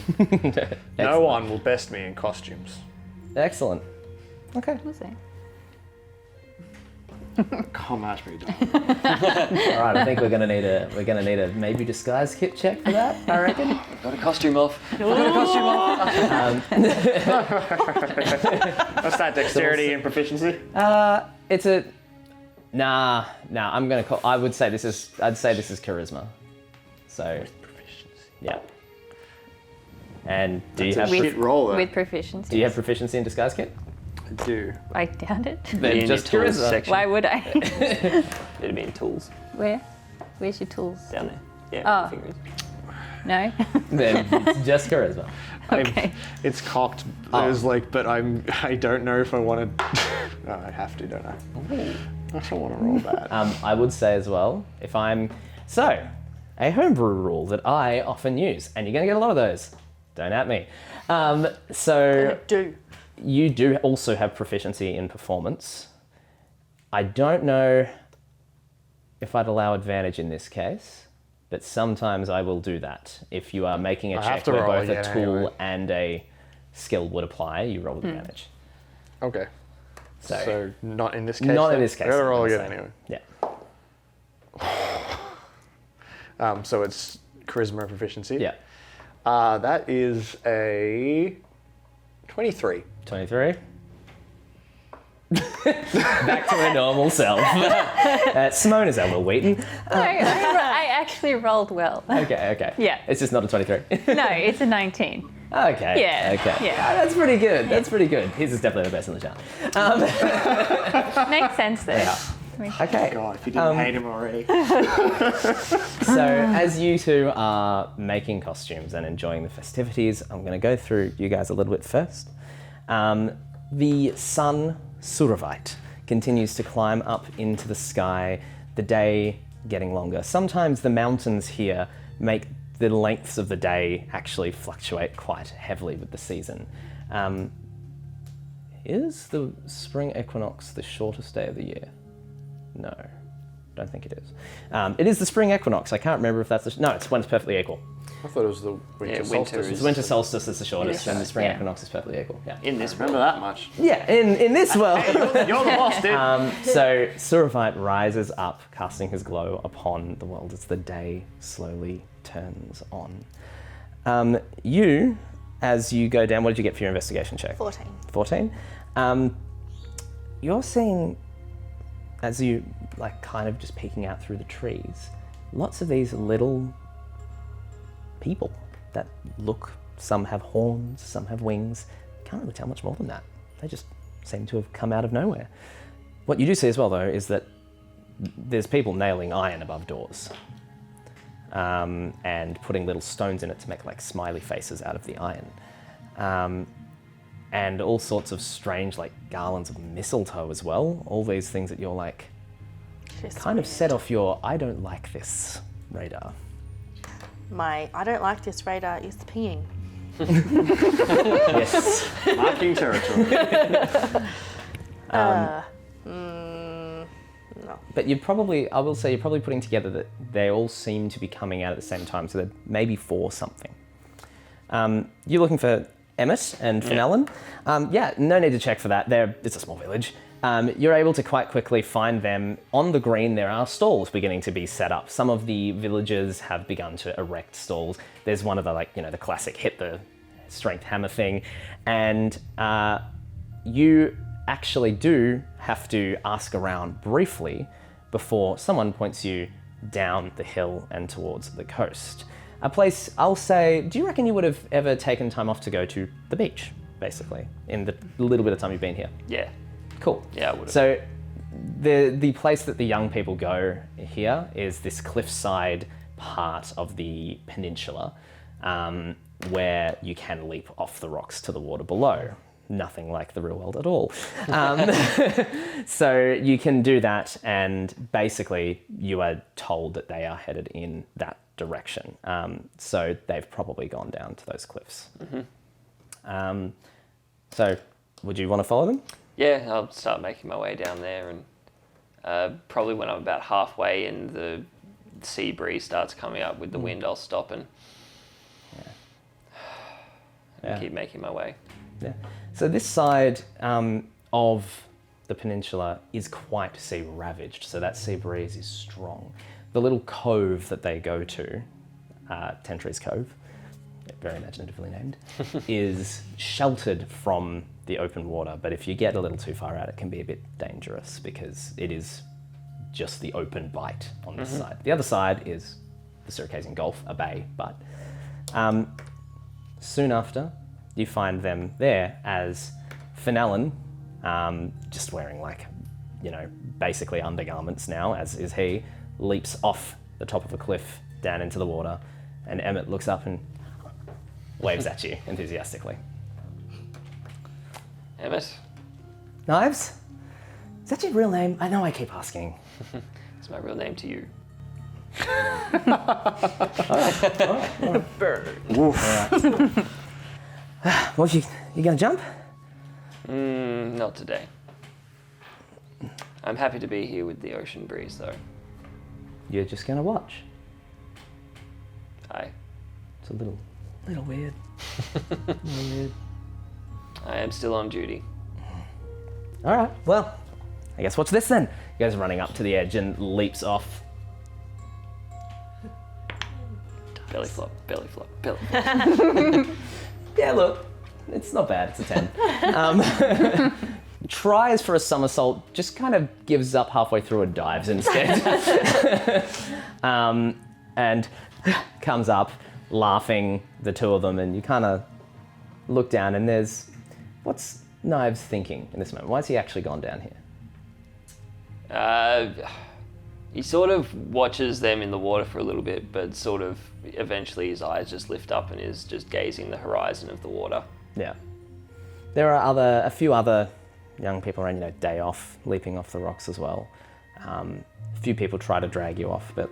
No one will best me in costumes. Excellent. Okay. We'll see. Can't match me, John. All right. I think we're gonna need a maybe disguise kit check for that. I reckon. Got a costume off. What's that, dexterity and proficiency? It's a. Nah. I'm gonna call. I'd say this is charisma. So. Proficiency. Yeah. And do you That's have a shit roll, though. With proficiency. do you have proficiency in disguise kit? I do. I doubt it. Then In just your tools charisma. section. Why would I? It'd be in tools Where? Where's your tools? down there. Yeah. Oh. Fingers. No? Then it's just charisma. Okay. It's cocked. There's but I don't know if I want to. No, I have to, don't I? I don't want to roll that. I would say as well, a homebrew rule that I often use, and you're going to get a lot of those. Don't at me. Do. You do also have proficiency in performance. I don't know if I'd allow advantage in this case, but sometimes I will do that. If you are making a I have check to where roll both a again tool anyway. and a skill would apply, you roll with advantage. Okay. So, So not in this case. not in then? this case. I gotta roll I'm again saying. anyway. Yeah. So it's charisma and proficiency. Yeah. That is a 23. 23. Back to her normal self. Symone is Elmer Wheaton. I actually rolled well. Okay. Yeah. It's just not a 23. No, it's a 19. Okay. Yeah, Okay. yeah. That's pretty good. That's pretty good. His is definitely the best in the chat. Makes sense though. Yeah. Okay. God, if you didn't hate him already. So as you two are making costumes and enjoying the festivities, I'm going to go through you guys a little bit first. The sun, Suravite, continues to climb up into the sky, the day getting longer. Sometimes the mountains here make the lengths of the day actually fluctuate quite heavily with the season. Is the spring equinox the shortest day of the year? No, don't think it is. It is the spring equinox. I can't remember if that's no, it's when it's perfectly equal. I thought it was the winter solstice. The winter solstice is the shortest, and the spring Yeah. equinox is perfectly equal. Yeah. In this Remember that much? Yeah, in this world. You're the boss, dude. So Suravite rises up, casting his glow upon the world as the day slowly turns on. You, as you go down, what did you get for your investigation check? 14. 14. You're seeing, as you kind of just peeking out through the trees, lots of these little people that look, some have horns, some have wings. Can't really tell much more than that. They just seem to have come out of nowhere. What you do see as well, though, is that there's people nailing iron above doors and putting little stones in it to make smiley faces out of the iron. And all sorts of strange garlands of mistletoe as well. All these things that you're kind of set off your I don't like this radar. My I don't like this radar is pinging. Yes. Marking territory. No. But I will say you're probably putting together that they all seem to be coming out at the same time, so they're maybe for something. You're looking for Emmett and Fenelon. No need to check for that. It's a small village. You're able to quite quickly find them. On the green, there are stalls beginning to be set up. Some of the villagers have begun to erect stalls. There's one of the, the classic hit the strength hammer thing. And you actually do have to ask around briefly before someone points you down the hill and towards the coast. A place, I'll say, do you reckon you would have ever taken time off to go to the beach, basically, in the little bit of time you've been here? Yeah. Cool. Yeah, I would have. So the place that the young people go here is this cliffside part of the peninsula where you can leap off the rocks to the water below. Nothing like the real world at all. So you can do that, and basically you are told that they are headed in that direction. So they've probably gone down to those cliffs. So would you want to follow them? Yeah, I'll start making my way down there, and probably when I'm about halfway and the sea breeze starts coming up with the wind, I'll stop and keep making my way. Yeah. So this side of the peninsula is quite sea ravaged, so that sea breeze is strong. The little cove that they go to, Tentry's Cove, very imaginatively named, is sheltered from the open water, but if you get a little too far out, it can be a bit dangerous because it is just the open bight on this side. The other side is the Circassian Gulf, a bay, but soon after, you find them there as Fenelon, just wearing basically undergarments now, as is he, leaps off the top of a cliff down into the water, and Emmett looks up and waves at you enthusiastically. Emmett? Knives? Is that your real name? I know I keep asking. It's my real name to you. What, you gonna jump? Not today. I'm happy to be here with the ocean breeze, though. You're just gonna watch. Aye. It's a little weird. I am still on duty. All right, well, I guess watch this then. You guys are running up to the edge and leaps off. Belly flop, belly flop, belly flop. Yeah, look, it's not bad, it's a 10. Tries for a somersault, just kind of gives up halfway through and dives instead. And comes up, laughing, the two of them, and you kind of look down and what's Knives thinking in this moment? Why has he actually gone down here? He sort of watches them in the water for a little bit, but sort of eventually his eyes just lift up and is just gazing the horizon of the water. Yeah. There are a few other young people around, day off, leaping off the rocks as well. A few people try to drag you off, but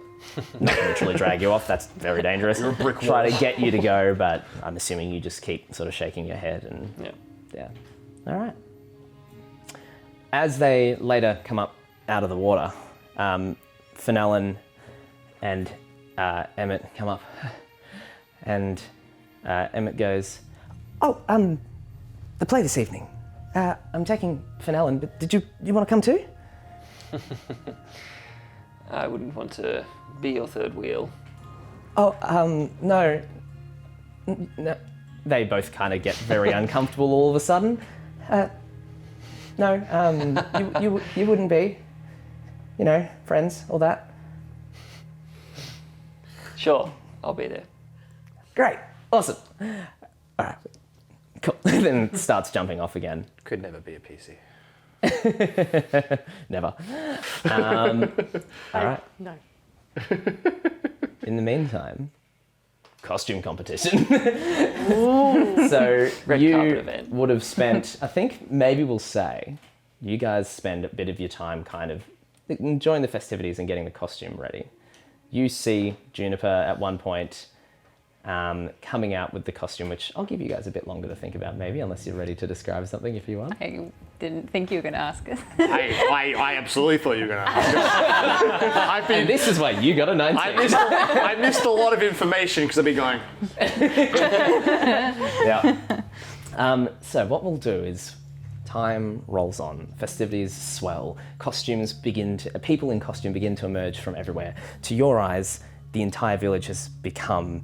not literally drag you off, that's very dangerous. You're a brick wall. Try to get you to go, but I'm assuming you just keep sort of shaking your head and yeah. All right. As they later come up out of the water, Fenelon and Emmett come up, and Emmett goes, "Oh, the play this evening. I'm taking Fenelon, but did you want to come too?" I wouldn't want to be your third wheel. Oh, no. No. They both kind of get very uncomfortable all of a sudden. No, you wouldn't be. Friends, all that. Sure, I'll be there. Great, awesome. All right, cool. Then starts jumping off again. Could never be a PC. Never. All right. No. In the meantime, costume competition. So Red carpet you event. would have spent, I think maybe we'll say, you guys spend a bit of your time kind of enjoying the festivities and getting the costume ready. You see Juniper at one point coming out with the costume, which I'll give you guys a bit longer to think about maybe, unless you're ready to describe something if you want. I didn't think you were going to ask us. I absolutely thought you were going to ask. And this is why you got a 19. I missed a lot of information because I've been going. Yeah. So what we'll do is time rolls on, festivities swell, people in costume begin to emerge from everywhere. To your eyes, the entire village has become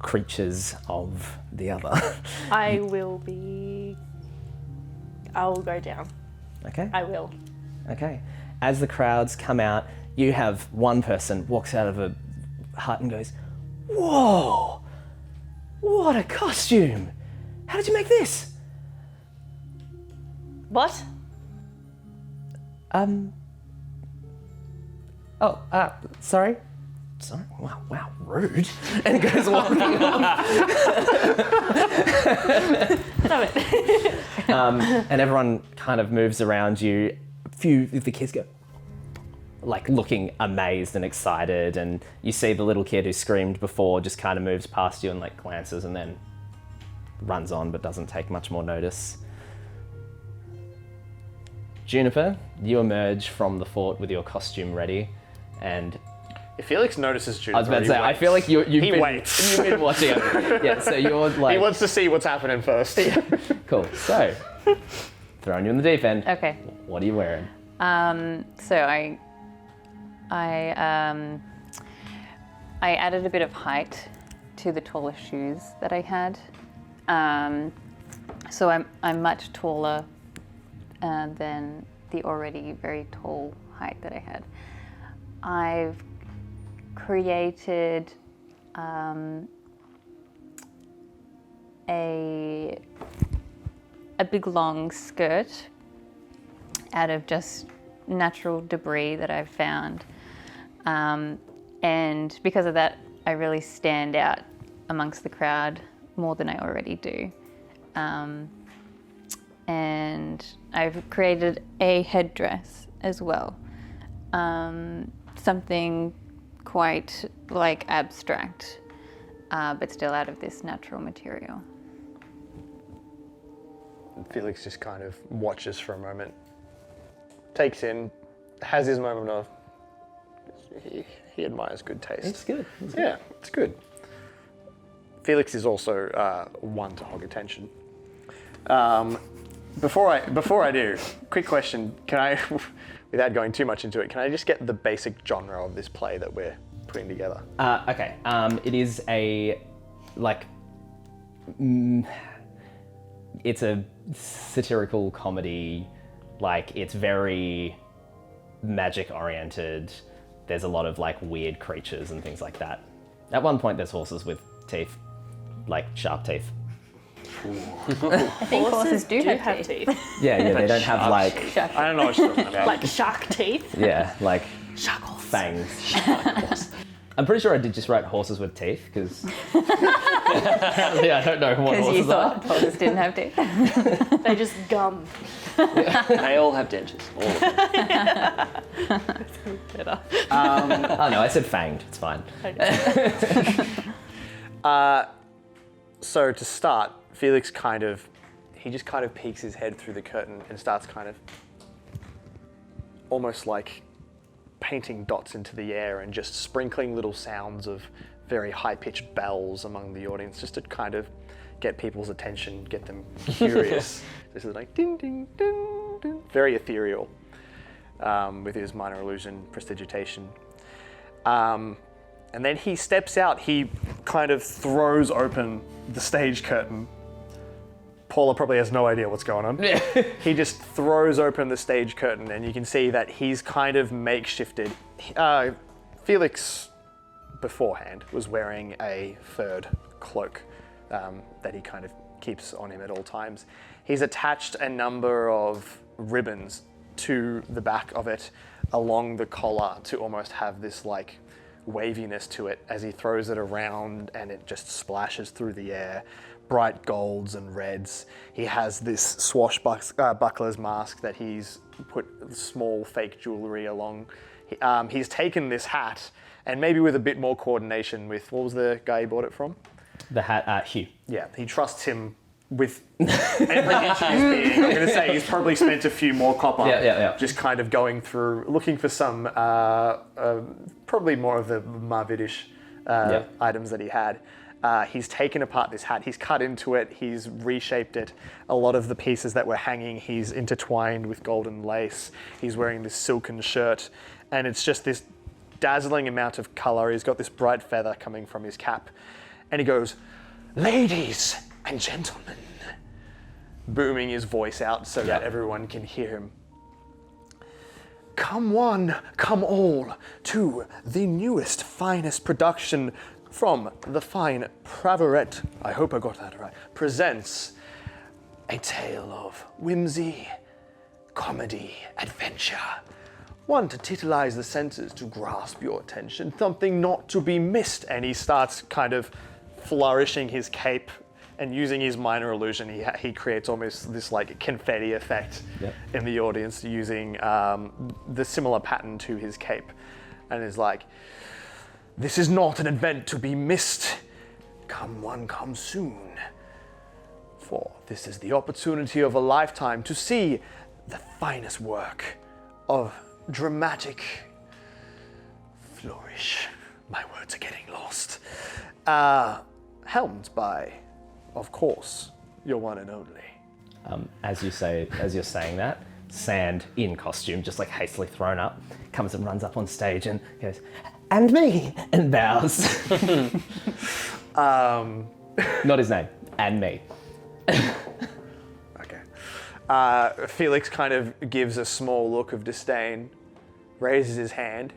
creatures of the other. I will go down. Okay. I will. Okay. As the crowds come out, you have one person walks out of a hut and goes, "Whoa! What a costume! How did you make this?" What? Sorry. Sorry? Wow, rude. And goes walking up. Stop it. And everyone kind of moves around you. A few of the kids go, looking amazed and excited, and you see the little kid who screamed before just kind of moves past you and glances and then runs on but doesn't take much more notice. Juniper, you emerge from the fort with your costume ready, and If Felix notices Juniper, I was about to he say, I waits. feel like you've He been, waits. You've been watching it. Yeah, so you're like... He wants to see what's happening first. Cool. So, throwing you in the deep end. Okay. What are you wearing? So I added a bit of height to the taller shoes that I had. So I'm much taller than the already very tall height that I had. I've created a big long skirt out of just natural debris that I've found. And because of that, I really stand out amongst the crowd more than I already do. And I've created a headdress as well. Something quite like abstract, but still out of this natural material. Felix just kind of watches for a moment, takes in, has his moment of, he admires good taste. It's good. Yeah, it's good. Felix is also one to hog attention. Before I do, quick question, can I, without going too much into it, can I just get the basic genre of this play that we're putting together? Okay. It is a, like, it's a satirical comedy. Like, it's very magic oriented. There's a lot of like weird creatures and things like that. At one point, there's horses with teeth, like sharp teeth. I think horses do have teeth. Yeah, they don't have like, I don't know what you're talking about. Like shark teeth. yeah, like Shark horse. fangs. I'm pretty sure I did just write horses with teeth because apparently I don't know what Because you horses are. thought horses didn't have teeth. They just gum. They all have dentures. All of them. Better. Oh no, I said fanged. It's fine. So to start, Felix just kind of peeks his head through the curtain and starts kind of almost like painting dots into the air and just sprinkling little sounds of very high-pitched bells among the audience just to kind of get people's attention, get them curious. This is like ding, ding, ding, ding. Very ethereal with his minor illusion prestidigitation. And then he steps out, he kind of throws open the stage curtain. Paula probably has no idea what's going on. He just throws open the stage curtain and you can see that he's kind of makeshifted. Felix, beforehand, was wearing a furred cloak that he kind of keeps on him at all times. He's attached a number of ribbons to the back of it along the collar to almost have this like waviness to it as he throws it around and it just splashes through the air. Bright golds and reds. He has this swashbuckler's mask that he's put small fake jewelry along. He's taken this hat and maybe with a bit more coordination with, what was the guy he bought it from? The hat, Hugh. Yeah, he trusts him with every inch of his being. I'm going to say he's probably spent a few more copper just kind of going through, looking for some, probably more of the Marvidish items that he had. He's taken apart this hat, he's cut into it, he's reshaped it. A lot of the pieces that were hanging, he's intertwined with golden lace. He's wearing this silken shirt, and it's just this dazzling amount of color. He's got this bright feather coming from his cap. And he goes, "Ladies and gentlemen," booming his voice out so that everyone can hear him. "Come one, come all, to the newest, finest production from the fine Praveret," I hope I got that right, presents a tale of whimsy, comedy, adventure. One to titilize the senses, to grasp your attention, something not to be missed. And he starts kind of flourishing his cape and using his minor illusion. He creates almost this like confetti effect in the audience using the similar pattern to his cape. And is like, "This is not an event to be missed. Come one, come soon. For this is the opportunity of a lifetime to see the finest work of dramatic flourish. My words are getting lost. Helmed by, of course, your one and only. As you're saying that, Sand in costume, just like hastily thrown up, comes and runs up on stage and goes, "And me," and bows. Not his name, and me. Okay. Felix kind of gives a small look of disdain, raises his hand,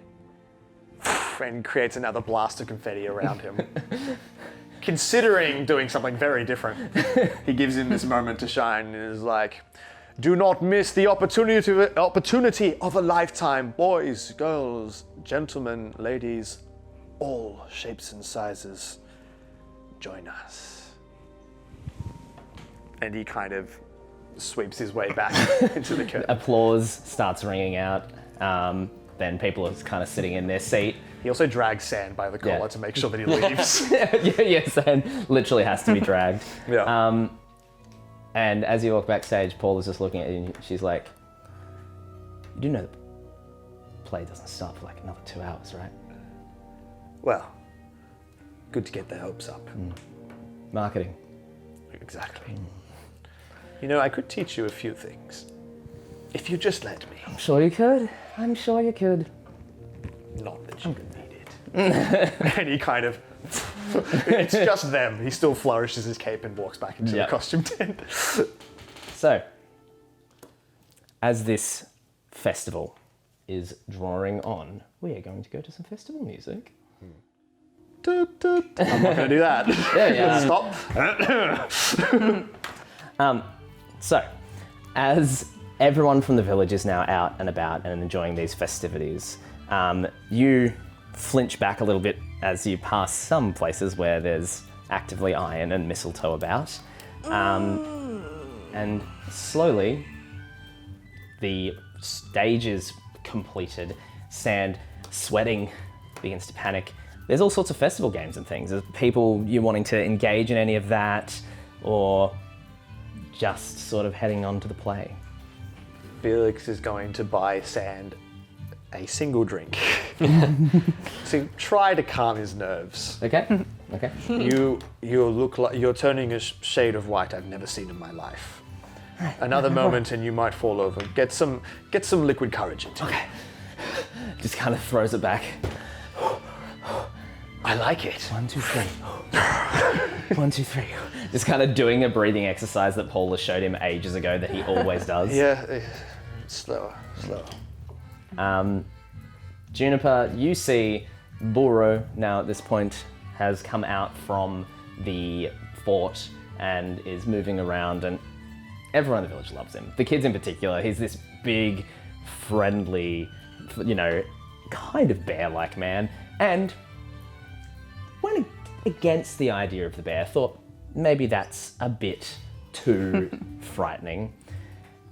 and creates another blast of confetti around him. Considering doing something very different, he gives him this moment to shine and is like, "Do not miss the opportunity of a lifetime, boys, girls, gentlemen, ladies, all shapes and sizes. Join us." And he kind of sweeps his way back into the curtain. Applause starts ringing out. Then people are kind of sitting in their seat. He also drags Sand by the collar to make sure that he leaves. Yeah, Sand literally has to be dragged. Yeah. And as you walk backstage, Paul is just looking at you and she's like, "You do know the play doesn't start for like another 2 hours, right?" Well, good to get their hopes up. Marketing. Exactly. You know, I could teach you a few things. If you just let me. I'm sure you could. Not that you need it. And he kind of, it's just them. He still flourishes his cape and walks back into the costume tent. So, as this festival is drawing on, we are going to go to some festival music. I'm not going to do that. Stop. So, as everyone from the village is now out and about and enjoying these festivities, you flinch back a little bit as you pass some places where there's actively iron and mistletoe about. And slowly, the stage is completed. Sand, sweating, begins to panic. There's all sorts of festival games and things. Are people you wanting to engage in any of that, or just sort of heading on to the play? Felix is going to buy Sand a single drink to try to calm his nerves. Okay. You look like you're turning a shade of white I've never seen in my life. Another moment and you might fall over. Get some liquid courage into it. Just kind of throws it back. I like it. 1, 2, 3. 1, 2, 3. Just kind of doing a breathing exercise that Paul has showed him ages ago that he always does. Yeah, slower. Juniper, you see Buro now at this point has come out from the fort and is moving around, and everyone in the village loves him. The kids in particular. He's this big, friendly, kind of bear-like man, and went against the idea of the bear, thought maybe that's a bit too frightening,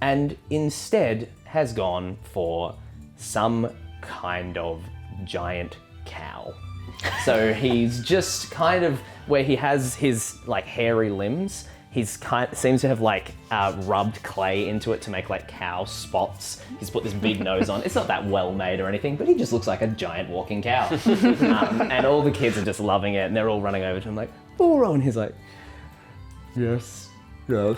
and instead has gone for some kind of giant cow. So he's just kind of, where he has his like hairy limbs, seems to have like rubbed clay into it to make like cow spots. He's put this big nose on. It's not that well made or anything, but he just looks like a giant walking cow. And all the kids are just loving it, and they're all running over to him like, "Buro," and he's like, "Yes." Like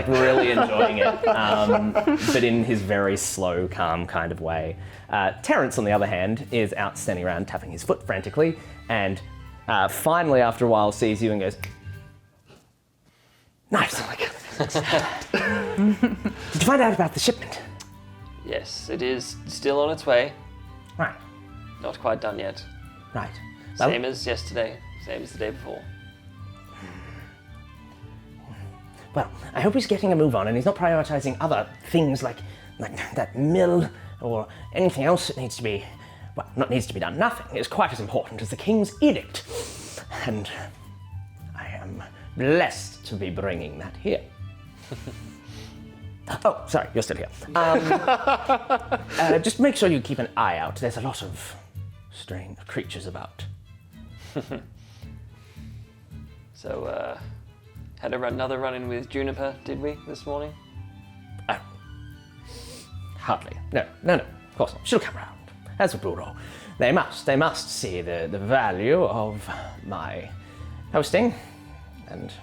really enjoying it, but in his very slow, calm kind of way. Terence, on the other hand, is out standing around tapping his foot frantically, and finally, after a while, sees you and goes, "Nice." Did you find out about the shipment? Yes, it is still on its way. Right. Not quite done yet. Right. Same as yesterday, same as the day before. Well, I hope he's getting a move on and he's not prioritizing other things like that mill or anything else that needs to be, well, not needs to be done. Nothing is quite as important as the king's edict. And I am blessed to be bringing that here. Oh, sorry, you're still here. Just make sure you keep an eye out. There's a lot of strange creatures about. So, had another run-in with Juniper, did we, this morning? Hardly. No. Of course not. She'll come round. As a Buro. They must see the value of my hosting. And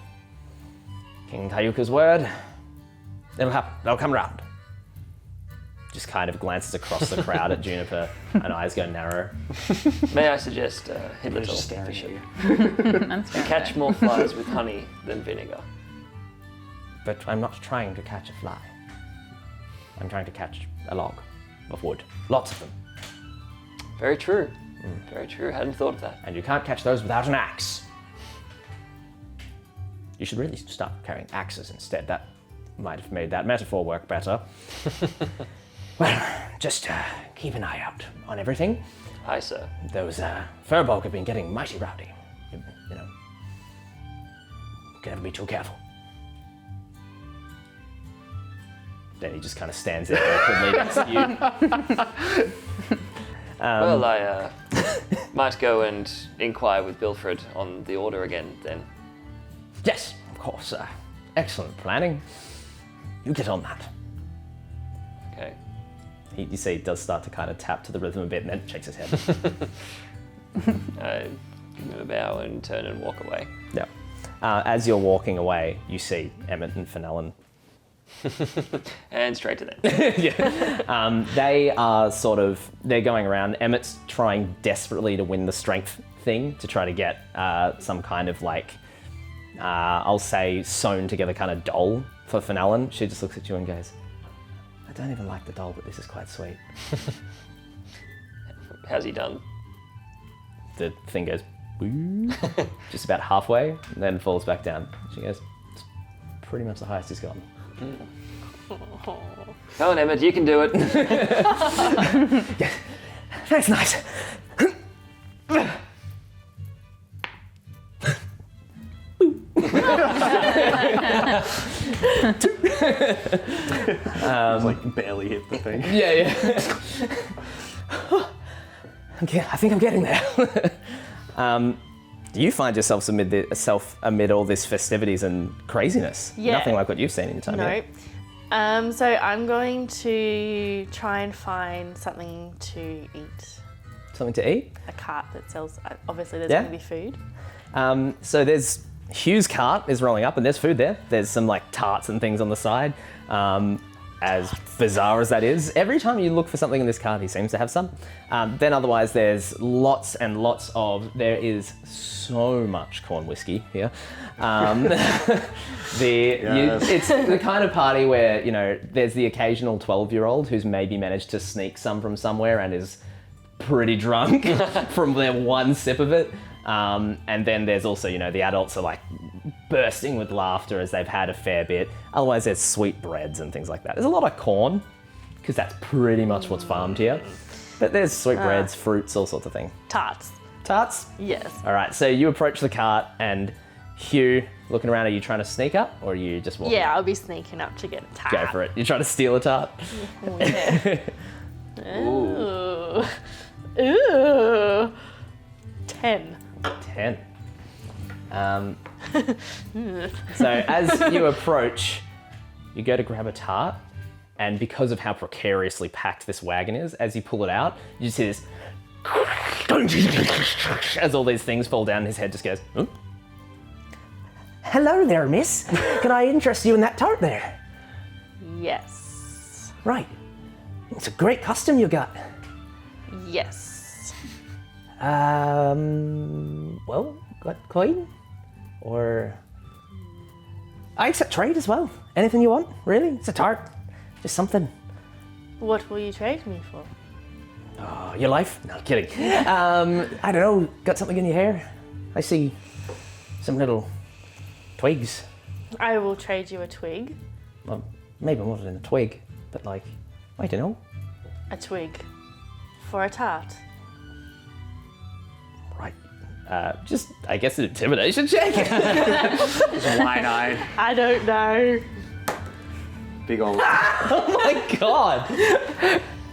King Tayuka's word. It'll happen. They'll come round. Just kind of glances across the crowd at Juniper, and eyes go narrow. May I suggest They're just staring Hitler at you. catch more flies with honey than vinegar? But I'm not trying to catch a fly. I'm trying to catch a log of wood. Lots of them. Very true. Very true. Hadn't thought of that. And you can't catch those without an axe. You should really start carrying axes instead. That might have made that metaphor work better. Well, just keep an eye out on everything. Aye, sir. Those furbolg have been getting mighty rowdy. You know, can never be too careful. Then he just kind of stands there awkwardly next to you. Well, I might go and inquire with Bilfred on the order again then. Yes, of course. Excellent planning. You get on that. Okay. You see, he does start to kind of tap to the rhythm a bit and then shakes his head. I give him a bow and turn and walk away. Yeah. As you're walking away, you see Emmett and Fenelon. And straight to them. They are they're going around. Emmett's trying desperately to win the strength thing to try to get some kind of I'll say sewn together kind of doll for Fenelon. She just looks at you and goes, I don't even like the doll, but this is quite sweet. How's he done? The thing goes, woo, just about halfway, and then falls back down. She goes, it's pretty much the highest he's gotten. Come on, Emmett, you can do it. Yeah. That's nice. Barely hit the thing. Yeah. Okay, I think I'm getting there. Do you find yourself amid all this festivities and craziness? Yeah. Nothing like what you've seen in your time No. yet? So I'm going to try and find something to eat. Something to eat? A cart that sells, obviously there's Yeah. going to be food. So there's Hugh's cart is rolling up and there's food there. There's some tarts and things on the side. As bizarre as that is, every time you look for something in this cart, he seems to have some. Then otherwise there's lots and lots there is so much corn whiskey here. It's the kind of party where, there's the occasional 12-year-old who's maybe managed to sneak some from somewhere and is pretty drunk from their one sip of it. And then there's also, the adults are bursting with laughter as they've had a fair bit. Otherwise, there's sweet breads and things like that. There's a lot of corn, because that's pretty much what's farmed here. But there's sweet breads, fruits, all sorts of things. Tarts. Tarts? Yes. All right, so you approach the cart and Hugh, looking around, are you trying to sneak up or are you just walking? Yeah, I'll be sneaking up to get a tart. Go for it. You're trying to steal a tart? Oh, yeah. Ooh. 10. 10. So as you approach, you go to grab a tart, and because of how precariously packed this wagon is, as you pull it out, you just hear this as all these things fall down, his head just goes, oh. Hello there, miss. Can I interest you in that tart there? Yes. Right. It's a great costume you got. Yes. Well, got coin? Or... I accept trade as well. Anything you want, really. It's a tart. Just something. What will you trade me for? Oh, your life? No, kidding. I don't know. Got something in your hair? I see some little twigs. I will trade you a twig. Well, maybe more than a twig, but I don't know. A twig. For a tart. Right. Just, I guess, an intimidation check. Just wide-eyed. I don't know. Big old... Oh my god.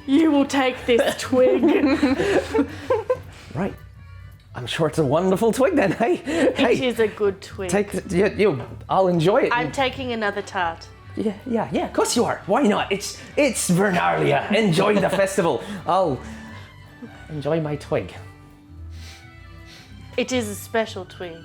You will take this twig. Right. I'm sure it's a wonderful twig then, hey? It is a good twig. I'll enjoy it. I'm taking another tart. Of course you are. Why not? It's Vernalia. Enjoy the festival. I'll enjoy my twig. It is a special twig.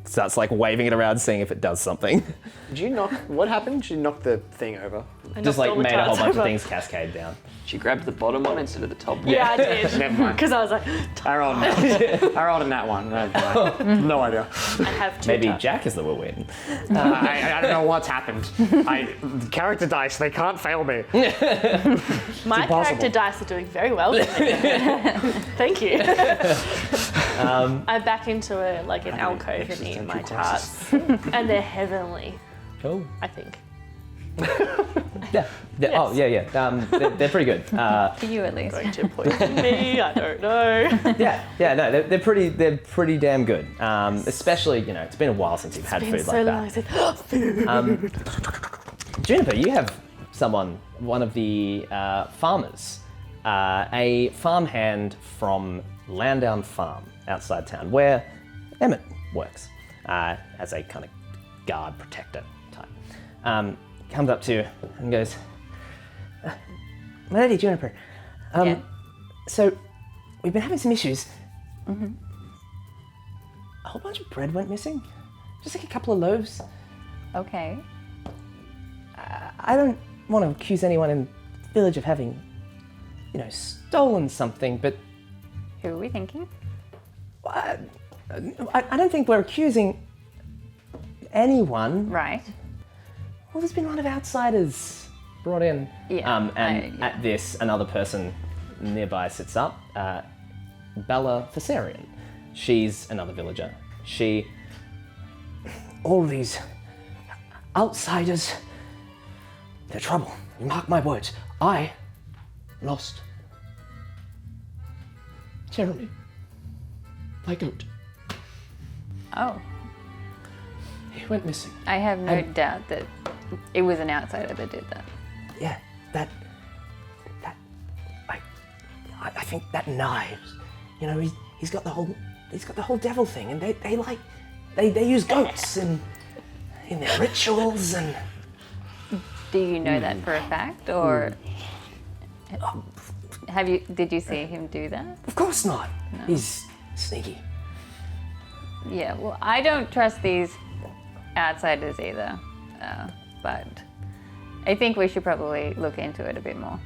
Starts like waving it around, seeing if it does something. Did you knock? What happened? Did you knock the thing over? Just like made a whole bunch of things cascade down. She grabbed the bottom one instead of the top one. Yeah, I did. Never mind. Because I was like, I rolled a nat one. No idea. I have two Maybe touch. Jack is the win. I don't know what's happened. Character dice, they can't fail me. My character dice are doing very well for me. Thank you. I back into an alcove and eat my tarts. And they're heavenly, Oh. I think. Yeah. Oh, yeah. They're pretty good. For you at least. Going to poison me, I don't know. No, they're pretty damn good. Especially, it's been a while since you've had food so like long, I that. said, Juniper, you have one of the farmers, a farmhand from Landown Farm outside town, where Emmett works as a kind of guard protector type. Comes up to you and goes, "My lady Juniper, so we've been having some issues. A whole bunch of bread went missing, just like a couple of loaves. Okay. I don't want to accuse anyone in the village of having, stolen something, but Who are we thinking? I don't think we're accusing anyone. Right. Well, there's been a lot of outsiders brought in. Yeah. At this, another person nearby sits up, Bella Thessarian. She's another villager. All these outsiders, they're trouble. You mark my words. I lost Jeremy, my goat. Oh, He went missing. I have no doubt that it was an outsider that did that. Yeah, I think that knives. He's got the whole devil thing, and they use goats in their rituals and. Do you know that for a fact, or did you see him do that? Of course not. No. He's sneaky. Yeah. Well, I don't trust these outsiders either, but I think we should probably look into it a bit more.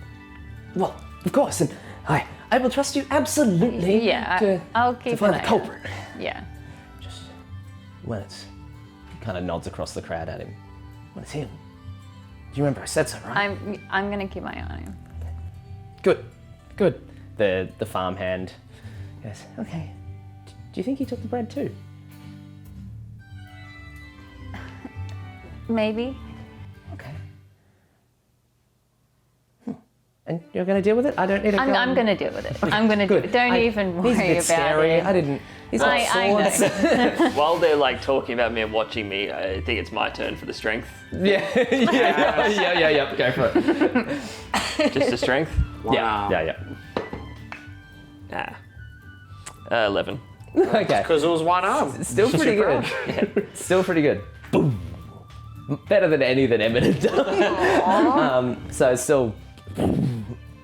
Well, of course, and I will trust you absolutely. Yeah, I'll keep to find an the eye culprit. on it. Yeah. Just when it's kind of nods across the crowd at him. When it's him. Do you remember I said so, right? I'm gonna keep my eye on him. Good. The farmhand goes, okay. Do you think he took the bread too? Maybe. Okay. And you're going to deal with it? I don't need to. I'm going to deal with it. I'm going to do it. Don't even worry he's a bit about scary. it. I didn't. He's got I swords. know. While they're talking about me and watching me, I think it's my turn for the strength. Yeah. Go for it. Just the strength? Wow. Yeah. 11. Okay. Because it was one arm. Still pretty good. Still pretty good. Boom. Better than any that Emmett had done. So it's still,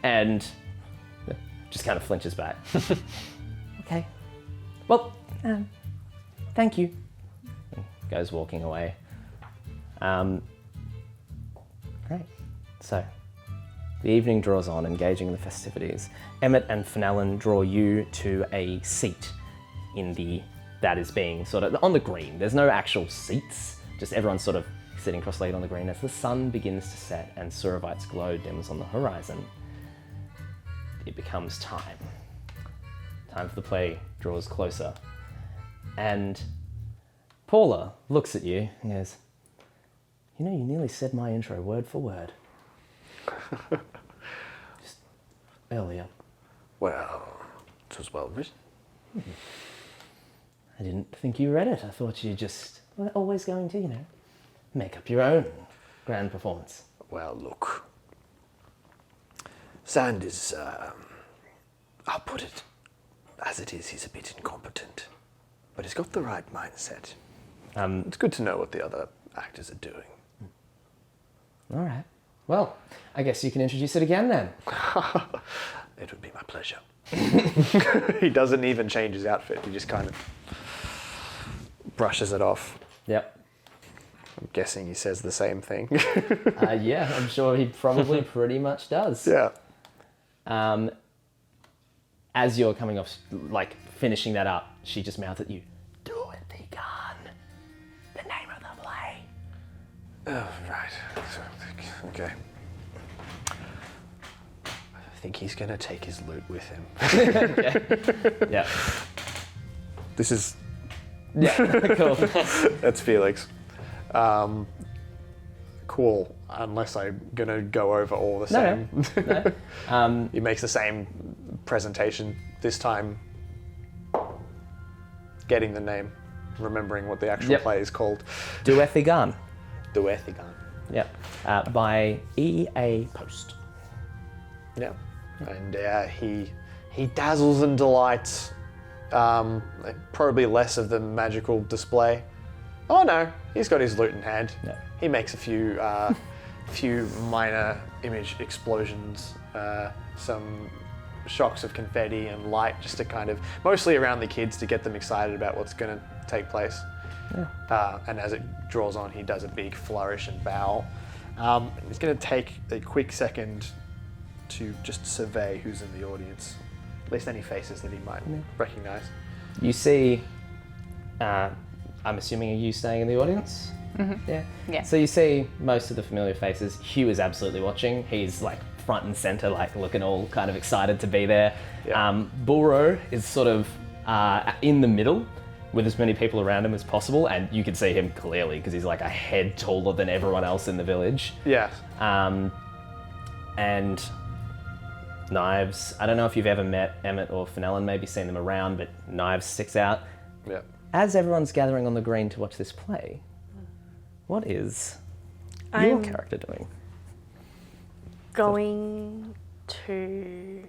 and just kind of flinches back. Okay. Well, thank you. Goes walking away. Great. So the evening draws on, engaging in the festivities. Emmett and Fenelon draw you to a seat that is being sort of on the green. There's no actual seats, just everyone's sort of sitting cross-legged on the green as the sun begins to set and Suravite's glow dims on the horizon. It becomes time. Time for the play draws closer. And Paula looks at you and goes, you nearly said my intro word for word. Just earlier. Well, it was well written. I didn't think you read it. I thought you just were always going to, make up your own grand performance. Well, look. Sand is, I'll put it as it is, he's a bit incompetent. but he's got the right mindset. Um, It's good to know what the other actors are doing. all right. Well, I guess you can introduce it again then. It would be my pleasure. He doesn't even change his outfit. He just kind of brushes it off. Yep. I'm guessing he says the same thing. Yeah, I'm sure he probably pretty much does. Yeah. As you're coming off, like finishing that up, she just mouths at you. Do it, begun. The name of the play. Oh, right. Okay. I think he's going to take his loot with him. Yeah. This is... Yeah, cool. That's Felix. Cool. Unless I'm going to go over all the same. No. He makes the same presentation, this time getting the name, remembering what the actual Yep. play is called. Do it, begun. The Ethigan. Yep. By E.A. Post. Yeah. And he dazzles and delights. Probably less of the magical display. Oh no, he's got his loot in hand. Yeah. He makes a few minor image explosions, some shocks of confetti and light, just to kind of, mostly around the kids to get them excited about what's going to take place. Yeah. And as it draws on, he does a big flourish and bow. He's going to take a quick second to just survey who's in the audience, at least any faces that he might recognize. You see, I'm assuming are you staying in the audience? Mm-hmm. Yeah. Yeah. So you see most of the familiar faces. Hugh is absolutely watching. He's like front and center, like looking all kind of excited to be there. Yeah. Bulro is sort of in the middle with as many people around him as possible, and you can see him clearly because he's like a head taller than everyone else in the village. Yeah. And Knives, I don't know if you've ever met Emmett or Fenelon, maybe seen them around, but Knives sticks out. Yeah. As everyone's gathering on the green to watch this play, what is your I'm character doing? going to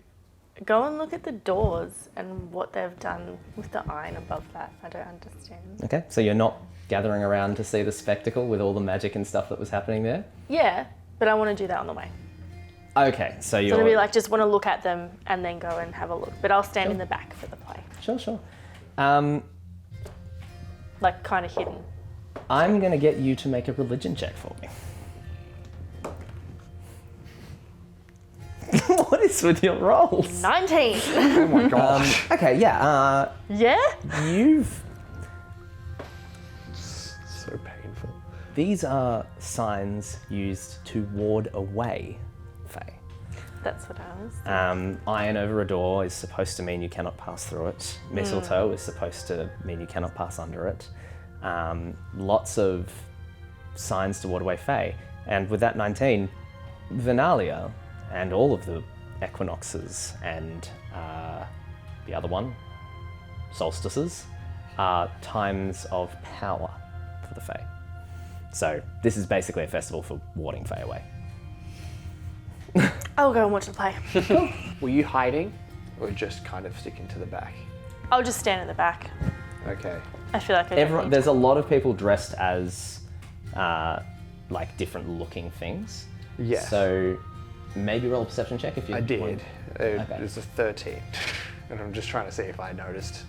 go and look at the doors and what they've done with the iron above that. I don't understand. Okay, so you're not gathering around to see the spectacle with all the magic and stuff that was happening there? Yeah, but I want to do that on the way. Okay, so So you're... it'll be like just want to look at them and then go and have a look. But I'll stand in the back for the play, Sure. like kind of hidden. I'm going to get you to make a religion check for me. What is with your rolls? 19. Oh my gosh. Okay, yeah, Yeah? you've... So painful. These are signs used to ward away Fae. That's what I was. Iron over a door is supposed to mean you cannot pass through it. Mistletoe is supposed to mean you cannot pass under it. Lots of signs to ward away Fae. And with that 19, Venalia and all of the equinoxes and the other one, solstices, are times of power for the Fae. So this is basically a festival for warding Fae away. I'll go and watch the play. Were you hiding or just kind of sticking to the back? I'll just stand at the back. Okay. I feel like I don't need There's a lot of people dressed as like different looking things. Yes. So maybe roll a perception check if you I did. want. It was a 13. And I'm just trying to see if I noticed.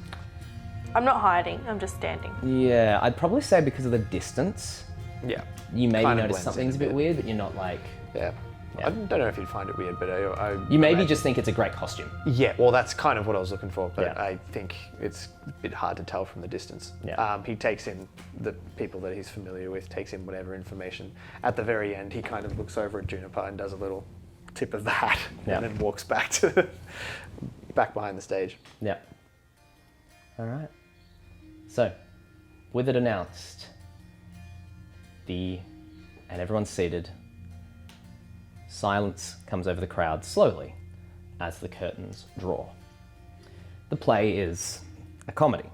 I'm not hiding, I'm just standing. Yeah, I'd probably say because of the distance, Yeah. you maybe Kind of notice blends in something's a a bit bit. weird, but you're not like... Yeah. Yeah. I don't know if you'd find it weird, but I You maybe imagine- just think it's a great costume. Yeah, well, that's kind of what I was looking for, but Yeah. I think it's a bit hard to tell from the distance. Yeah. He takes in the people that he's familiar with, takes in whatever information. At the very end, he kind of looks over at Juniper and does a little tip of the hat, Yeah. and then walks back to back behind the stage. Yeah. All right. So, with it announced, and everyone's seated, silence comes over the crowd slowly as the curtains draw. The play is a comedy.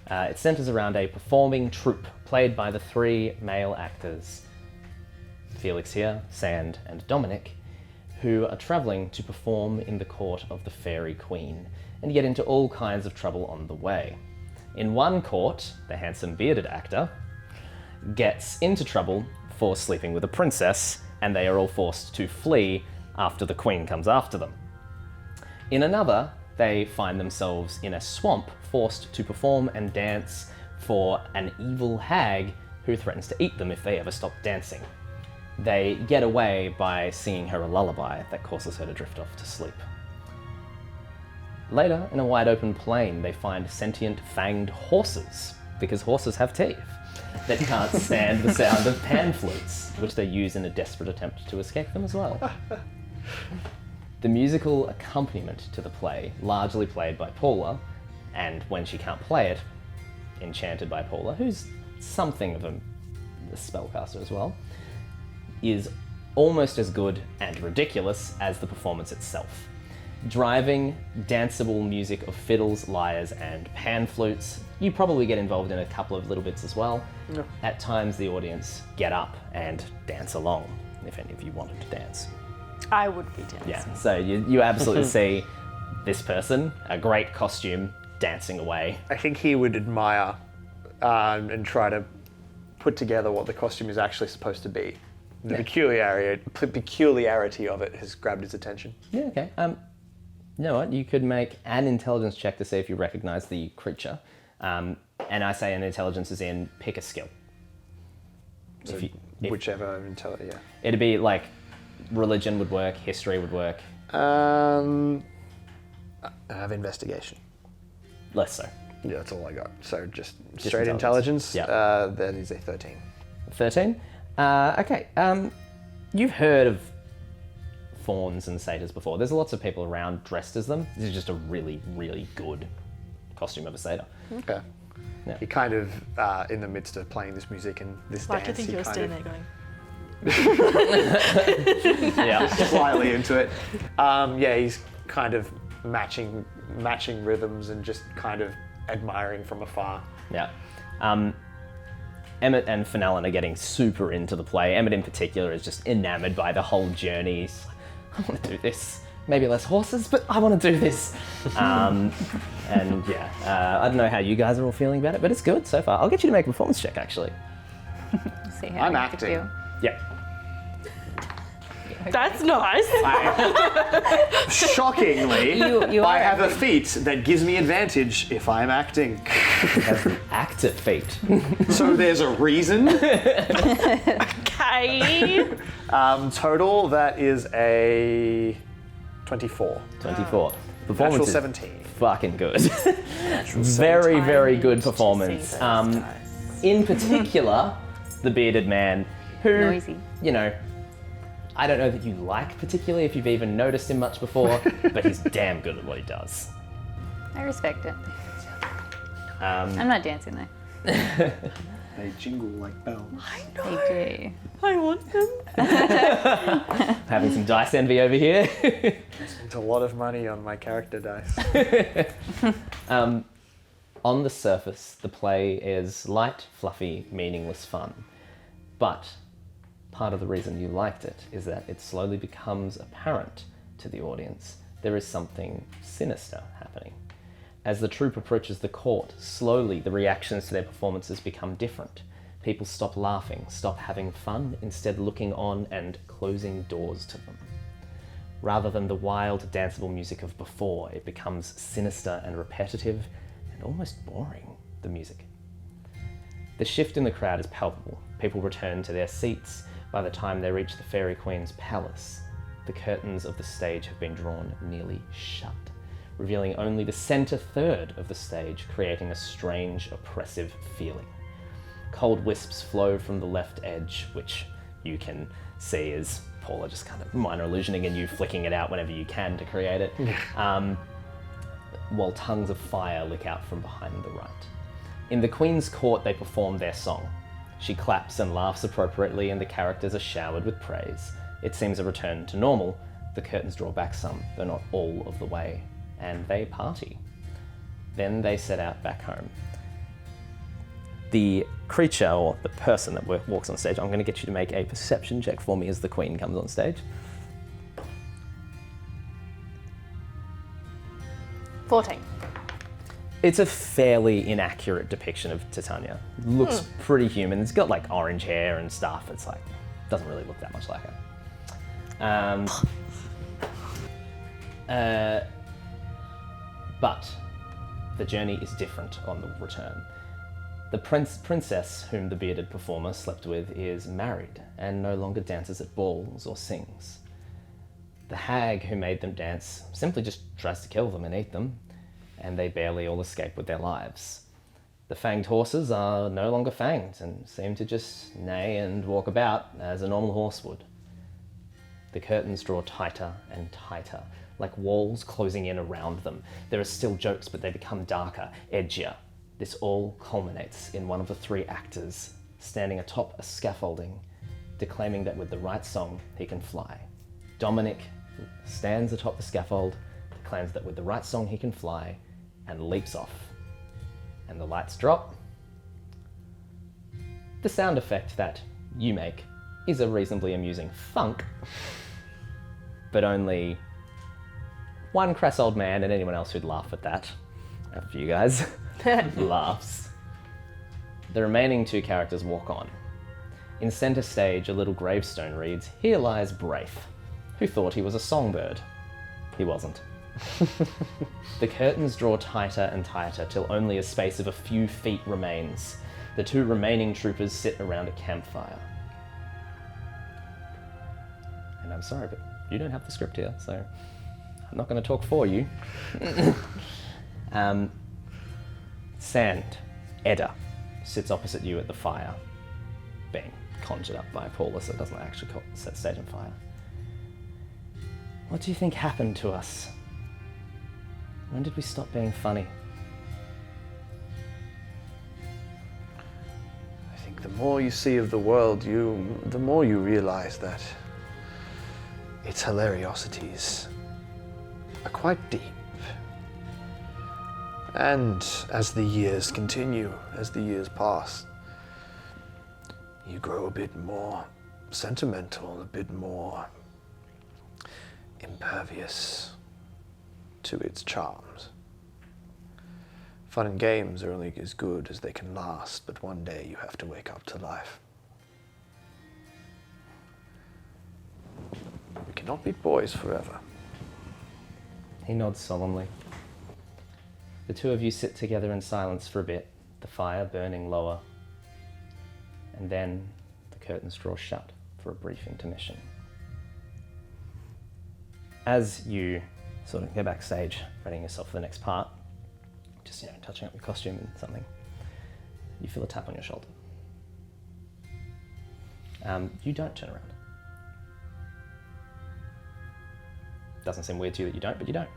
It centers around a performing troupe played by the three male actors, Felix here, Sand, and Dominic, who are travelling to perform in the court of the Fairy Queen and get into all kinds of trouble on the way, In one court, the handsome bearded actor gets into trouble for sleeping with a princess, and they are all forced to flee after the queen comes after them. In another, they find themselves in a swamp, forced to perform and dance for an evil hag who threatens to eat them if they ever stop dancing. They get away by singing her a lullaby that causes her to drift off to sleep. Later, in a wide open plain, they find sentient fanged horses, because horses have teeth, that can't stand the sound of pan flutes, which they use in a desperate attempt to escape them as well. The musical accompaniment to the play, largely played by Paula, and when she can't play it, enchanted by Paula, who's something of a spellcaster as well, is almost as good and ridiculous as the performance itself. Driving, danceable music of fiddles, lyres, and pan flutes. You probably get involved in a couple of little bits as well. Yeah. At times, the audience get up and dance along, if any of you wanted to dance. I would be dancing. Yeah, so you absolutely see this person, a great costume, dancing away. I think he would admire and try to put together what the costume is actually supposed to be. The peculiarity of it has grabbed his attention. Yeah, okay. You know what? You could make an intelligence check to see if you recognize the creature. And I say an intelligence is in pick a skill. So whichever intelligence, yeah. It'd be like religion would work, history would work. I have investigation. Less so. Yeah, that's all I got. So just straight intelligence. Yeah. That is a 13. 13? Okay. You've heard of fauns and satyrs before. There's lots of people around dressed as them. This is just a really, really good costume of a satyr. Okay. Yeah. He kind of, in the midst of playing this music and this Like, dance, I think he you're kind standing of there going. Yeah. slyly into it. Yeah, he's kind of matching rhythms and just kind of admiring from afar. Yeah. Emmett and Fenelon are getting super into the play. Emmett in particular is just enamored by the whole journey. He's like, I want to do this. Maybe less horses, but I want to do this. And yeah, I don't know how you guys are all feeling about it, but it's good so far. I'll get you to make a performance check, actually. See how I'm you acting. feel. Yeah. That's nice. Shockingly, You I are have a feat that gives me advantage if I'm acting. That's the actor feat. So there's a reason. Okay. Total, that is a 24. 24. Natural Performance is 17. fucking good. Very, very good performance. In particular, the bearded man, who, Noisy. you know, I don't know that you like particularly if you've even noticed him much before, but he's damn good at what he does. I respect it. Um, I'm not dancing though. They jingle like bells. They I want them. having some dice envy over here. Spent a lot of money on my character dice. On the surface, the play is light, fluffy, meaningless fun. But part of the reason you liked it is that it slowly becomes apparent to the audience there is something sinister happening. As the troupe approaches the court, slowly the reactions to their performances become different. People stop laughing, stop having fun, instead looking on and closing doors to them. Rather than the wild, danceable music of before, it becomes sinister and repetitive and almost boring, the music. The shift in the crowd is palpable. People return to their seats. By the time they reach the Fairy Queen's palace, the curtains of the stage have been drawn nearly shut, revealing only the center third of the stage, creating a strange, oppressive feeling. Cold wisps flow from the left edge, which you can see as Paula just kind of minor illusioning and you flicking it out whenever you can to create it, while tongues of fire lick out from behind the right. In the Queen's court, they perform their song. She claps and laughs appropriately, and the characters are showered with praise. It seems a return to normal. The curtains draw back some, though not all of the way, and they party. Then they set out back home. The creature, or the person that walks on stage, I'm going to get you to make a perception check for me as the Queen comes on stage. 14. It's a fairly inaccurate depiction of Titania. Looks pretty human. It's got like orange hair and stuff. It's like, doesn't really look that much like her. But the journey is different on the return. The princess whom the bearded performer slept with is married and no longer dances at balls or sings. The hag who made them dance simply just tries to kill them and eat them, and they barely all escape with their lives. The fanged horses are no longer fanged and seem to just neigh and walk about as a normal horse would. The curtains draw tighter and tighter, like walls closing in around them. There are still jokes, but they become darker, edgier. This all culminates in one of the three actors standing atop a scaffolding, declaiming that with the right song, he can fly. Dominic stands atop the scaffold, declares that with the right song, he can fly, and leaps off. And the lights drop. The sound effect that you make is a reasonably amusing thunk, but only one crass old man and anyone else who'd laugh at that, after you guys, laughs. The remaining two characters walk on. In center stage, a little gravestone reads, "Here lies Braith, who thought he was a songbird." He wasn't. The curtains draw tighter and tighter till only a space of a few feet remains. The two remaining troopers sit around a campfire. And I'm sorry, but you don't have the script here, so I'm not going to talk for you. Sand, Edda, sits opposite you at the fire, being conjured up by Paula, so it doesn't actually set stage on fire. What do you think happened to us? When did we stop being funny? I think the more you see of the world, the more you realize that its hilariosities are quite deep. And as the years continue, as the years pass, you grow a bit more sentimental, a bit more impervious to its charms. Fun and games are only as good as they can last, but one day you have to wake up to life. We cannot be boys forever. He nods solemnly. The two of you sit together in silence for a bit, the fire burning lower, and then the curtains draw shut for a brief intermission. As you sort of go backstage, readying yourself for the next part, just, touching up your costume and something, you feel a tap on your shoulder. You don't turn around. Doesn't seem weird to you that you don't, but you don't.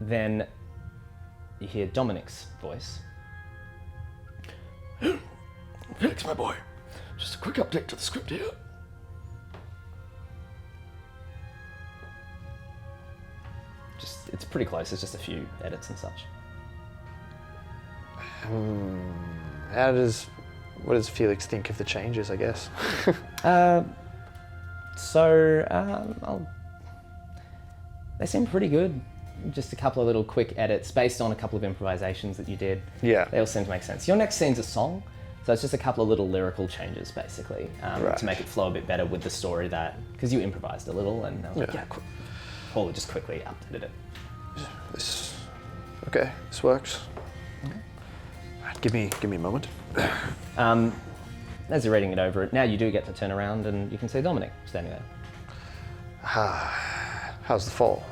Then you hear Dominic's voice. Felix, my boy, just a quick update to the script here. It's pretty close, it's just a few edits and such. What does Felix think of the changes, I guess? They seem pretty good. Just a couple of little quick edits based on a couple of improvisations that you did. Yeah. They all seem to make sense. Your next scene's a song, so it's just a couple of little lyrical changes, basically, Right. to make it flow a bit better with the story because you improvised a little, and I was like, Paula just quickly updated it. This works. Okay. Right, give me a moment. As you're reading it over, now you do get to turn around and you can see Dominic standing there. How's the fall?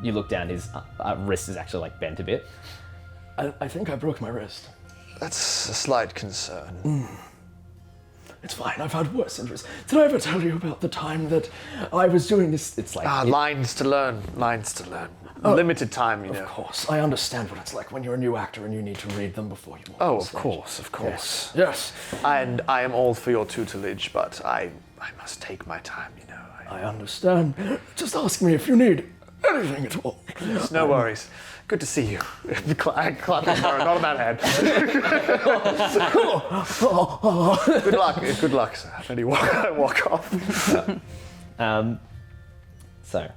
You look down, his wrist is actually bent a bit. I think I broke my wrist. That's a slight concern. It's fine, I've had worse injuries. Did I ever tell you about the time that I was doing this? It's lines to learn. Limited time, you know. Of course, I understand what it's like when you're a new actor and you need to read them before you walk Oh, on of stage. course. Yes. And I am all for your tutelage, but I must take my time, you know. I understand. Just ask me if you need anything at all. Yes, no worries. Good to see you. I clap his arm, not a bad hand. Good luck, sir. And he walk off. So,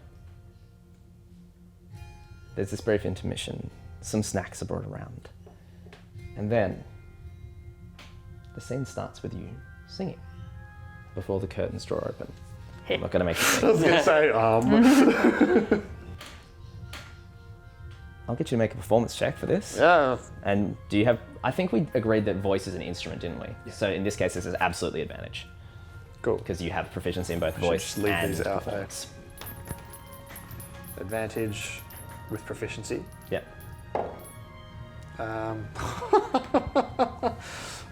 There's this brief intermission. Some snacks are brought around. And then the scene starts with you singing before the curtains draw open. I'm not going to make you sing. I was going to say, I'll get you to make a performance check for this. yeah. And do you have... I think we agreed that voice is an instrument, didn't we? Yeah. So in this case, this is absolutely advantage. Cool. Because you have proficiency in both voice just leave and these out there. performance. Advantage with proficiency. Yep.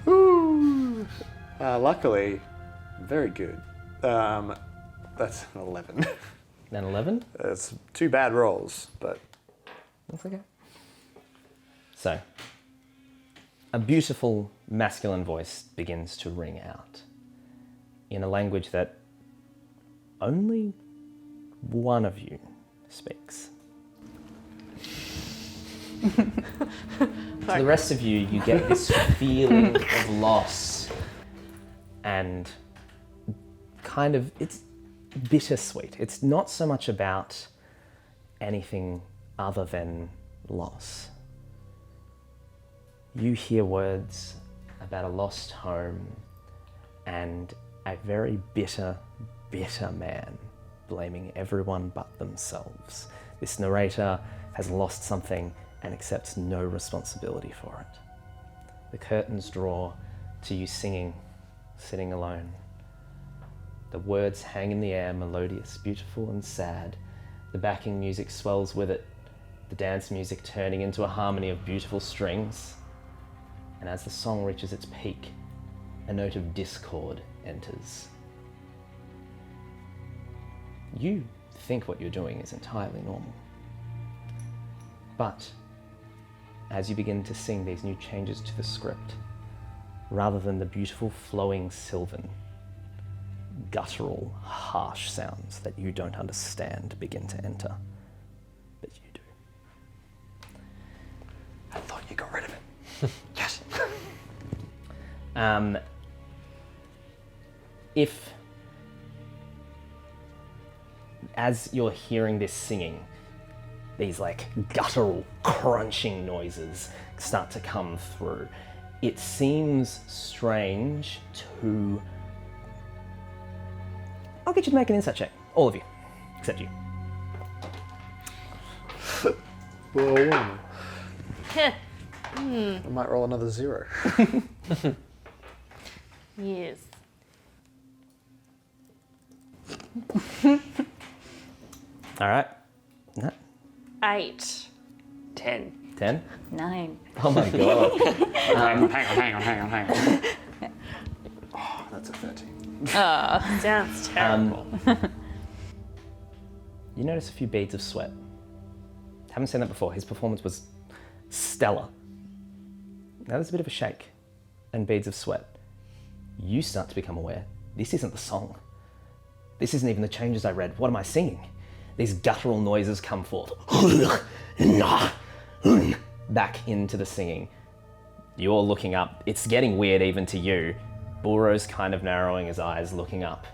Ooh. Luckily, very good. That's an 11. Then 11? It's 2 bad rolls, but That's okay. So, a beautiful masculine voice begins to ring out in a language that only one of you speaks. To the rest of you, you get this feeling of loss and kind of, it's bittersweet. It's not so much about anything other than loss. You hear words about a lost home and a very bitter, bitter man blaming everyone but themselves. This narrator has lost something and accepts no responsibility for it. The curtains draw to you singing, sitting alone. The words hang in the air, melodious, beautiful and sad. The backing music swells with it, the dance music turning into a harmony of beautiful strings. And as the song reaches its peak, a note of discord enters. You think what you're doing is entirely normal. But as you begin to sing these new changes to the script, rather than the beautiful flowing sylvan, guttural, harsh sounds that you don't understand begin to enter. But you do. I thought you got rid of it. Yes. If, as you're hearing this singing, these like guttural crunching noises start to come through, it seems strange to... I'll get you to make an insight check. All of you, except you. Whoa. I might roll another 0. Yes. All right. Nat? 8. 10. 10? 9. Oh my god. Hang on. Oh, that's a 13. Sounds terrible. You notice a few beads of sweat. Haven't seen that before. His performance was stellar. Now there's a bit of a shake and beads of sweat. You start to become aware, this isn't the song. This isn't even the changes I read. What am I singing? These guttural noises come forth. Back into the singing. You're looking up. It's getting weird even to you. Buro's kind of narrowing his eyes, looking up.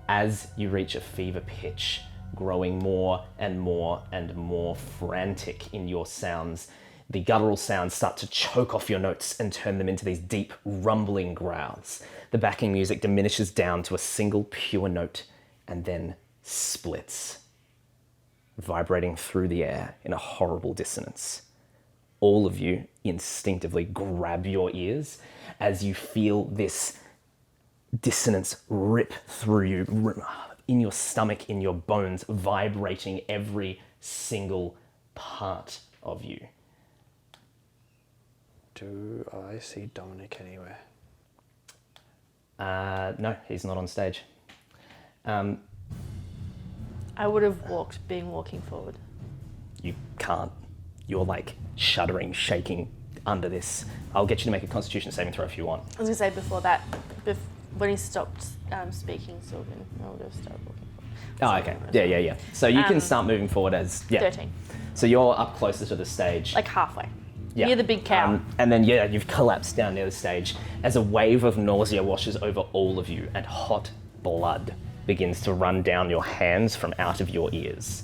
As you reach a fever pitch, growing more and more and more frantic in your sounds, the guttural sounds start to choke off your notes and turn them into these deep, rumbling growls. The backing music diminishes down to a single pure note and then splits, vibrating through the air in a horrible dissonance. All of you instinctively grab your ears as you feel this dissonance rip through you, in your stomach, in your bones, vibrating every single part of you. Do I see Dominic anywhere? No, he's not on stage. I would have been walking forward. You can't. You're like shuddering, shaking under this. I'll get you to make a Constitution saving throw if you want. I was going to say before that, when he stopped speaking, Sylvan, I would have started walking forward. Oh, okay. Yeah. So you can start moving forward as... Yeah. 13. So you're up closer to the stage. Like halfway. Yeah. Near the big cow. And then, you've collapsed down near the stage as a wave of nausea washes over all of you and hot blood begins to run down your hands from out of your ears.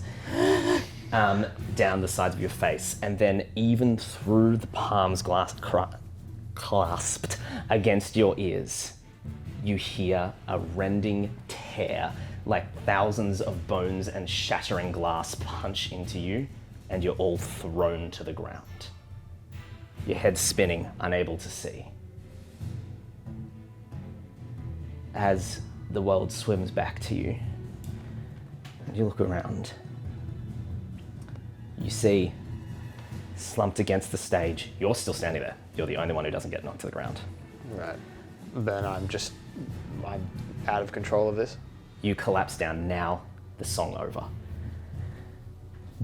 down the sides of your face, and then even through the palms clasped against your ears, you hear a rending tear, like thousands of bones and shattering glass punch into you, and you're all thrown to the ground. Your head spinning, unable to see. As the world swims back to you, and you look around, you see, slumped against the stage, you're still standing there. You're the only one who doesn't get knocked to the ground. Right. Then I'm out of control of this. You collapse down, now the song over.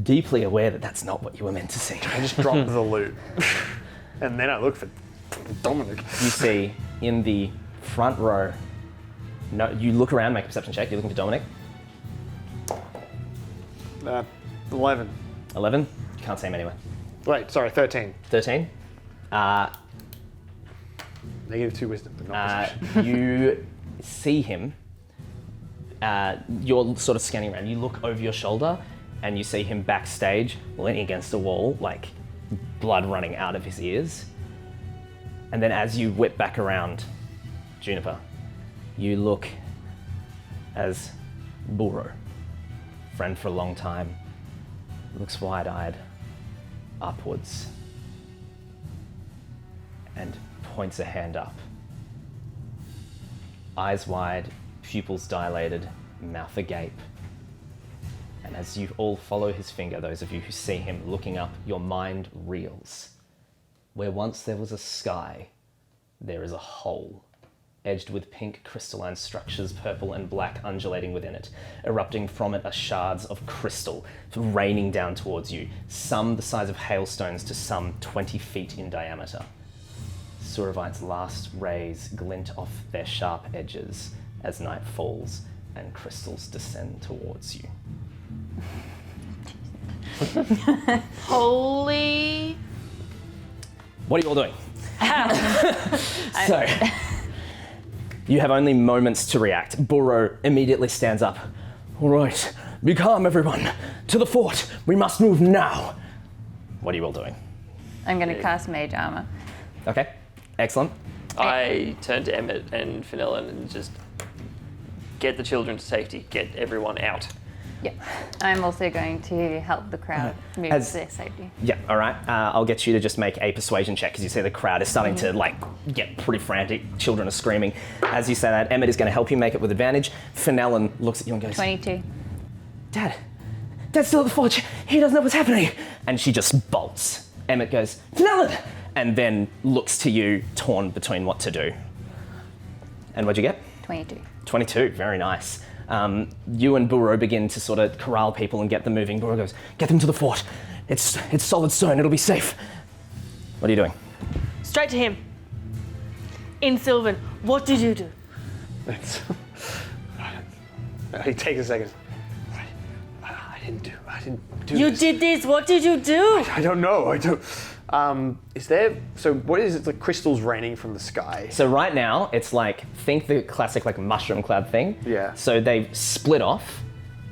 Deeply aware that that's not what you were meant to see. I just drop the loot. And then I look for Dominic. You see in the front row, no, you look around, make a perception check, you're looking for Dominic. 11. 11, you can't see him anywhere. Wait, sorry, 13. 13. -2 wisdom, but not perception. You see him, you're sort of scanning around, you look over your shoulder and you see him backstage, leaning against a wall, like blood running out of his ears. And then as you whip back around, Juniper, you look as Burro, friend for a long time, looks wide-eyed upwards and points a hand up. Eyes wide, pupils dilated, mouth agape. And as you all follow his finger, those of you who see him looking up, your mind reels. Where once there was a sky, there is a hole, edged with pink crystalline structures, purple and black undulating within it. Erupting from it are shards of crystal, raining down towards you, some the size of hailstones to some 20 feet in diameter. Suravite's last rays glint off their sharp edges as night falls and crystals descend towards you. Holy... What are you all doing? So, you have only moments to react. Burro immediately stands up. All right, be calm, everyone. To the fort. We must move now. What are you all doing? I'm going to cast Mage Armor. Okay, excellent. I turn to Emmett and Fenelon and just get the children to safety, get everyone out. Yeah. I'm also going to help the crowd move to their safety. Yeah, all right. I'll get you to just make a persuasion check because you see the crowd is starting to get pretty frantic. Children are screaming. As you say that, Emmett is going to help you make it with advantage. Fenelon looks at you and goes, 22. Dad's still at the forge. He doesn't know what's happening. And she just bolts. Emmett goes, Fenelon! And then looks to you, torn between what to do. And what'd you get? 22. 22, very nice. You and Burro begin to sort of corral people and get them moving. Burro goes, get them to the fort. It's solid stone, it'll be safe. What are you doing? Straight to him. In Sylvan, what did you do? He takes a second. I didn't do You this. did this, what did you do? I don't know. What is it, like crystals raining from the sky? So right now, it's like, think the classic like mushroom cloud thing. Yeah. So they've split off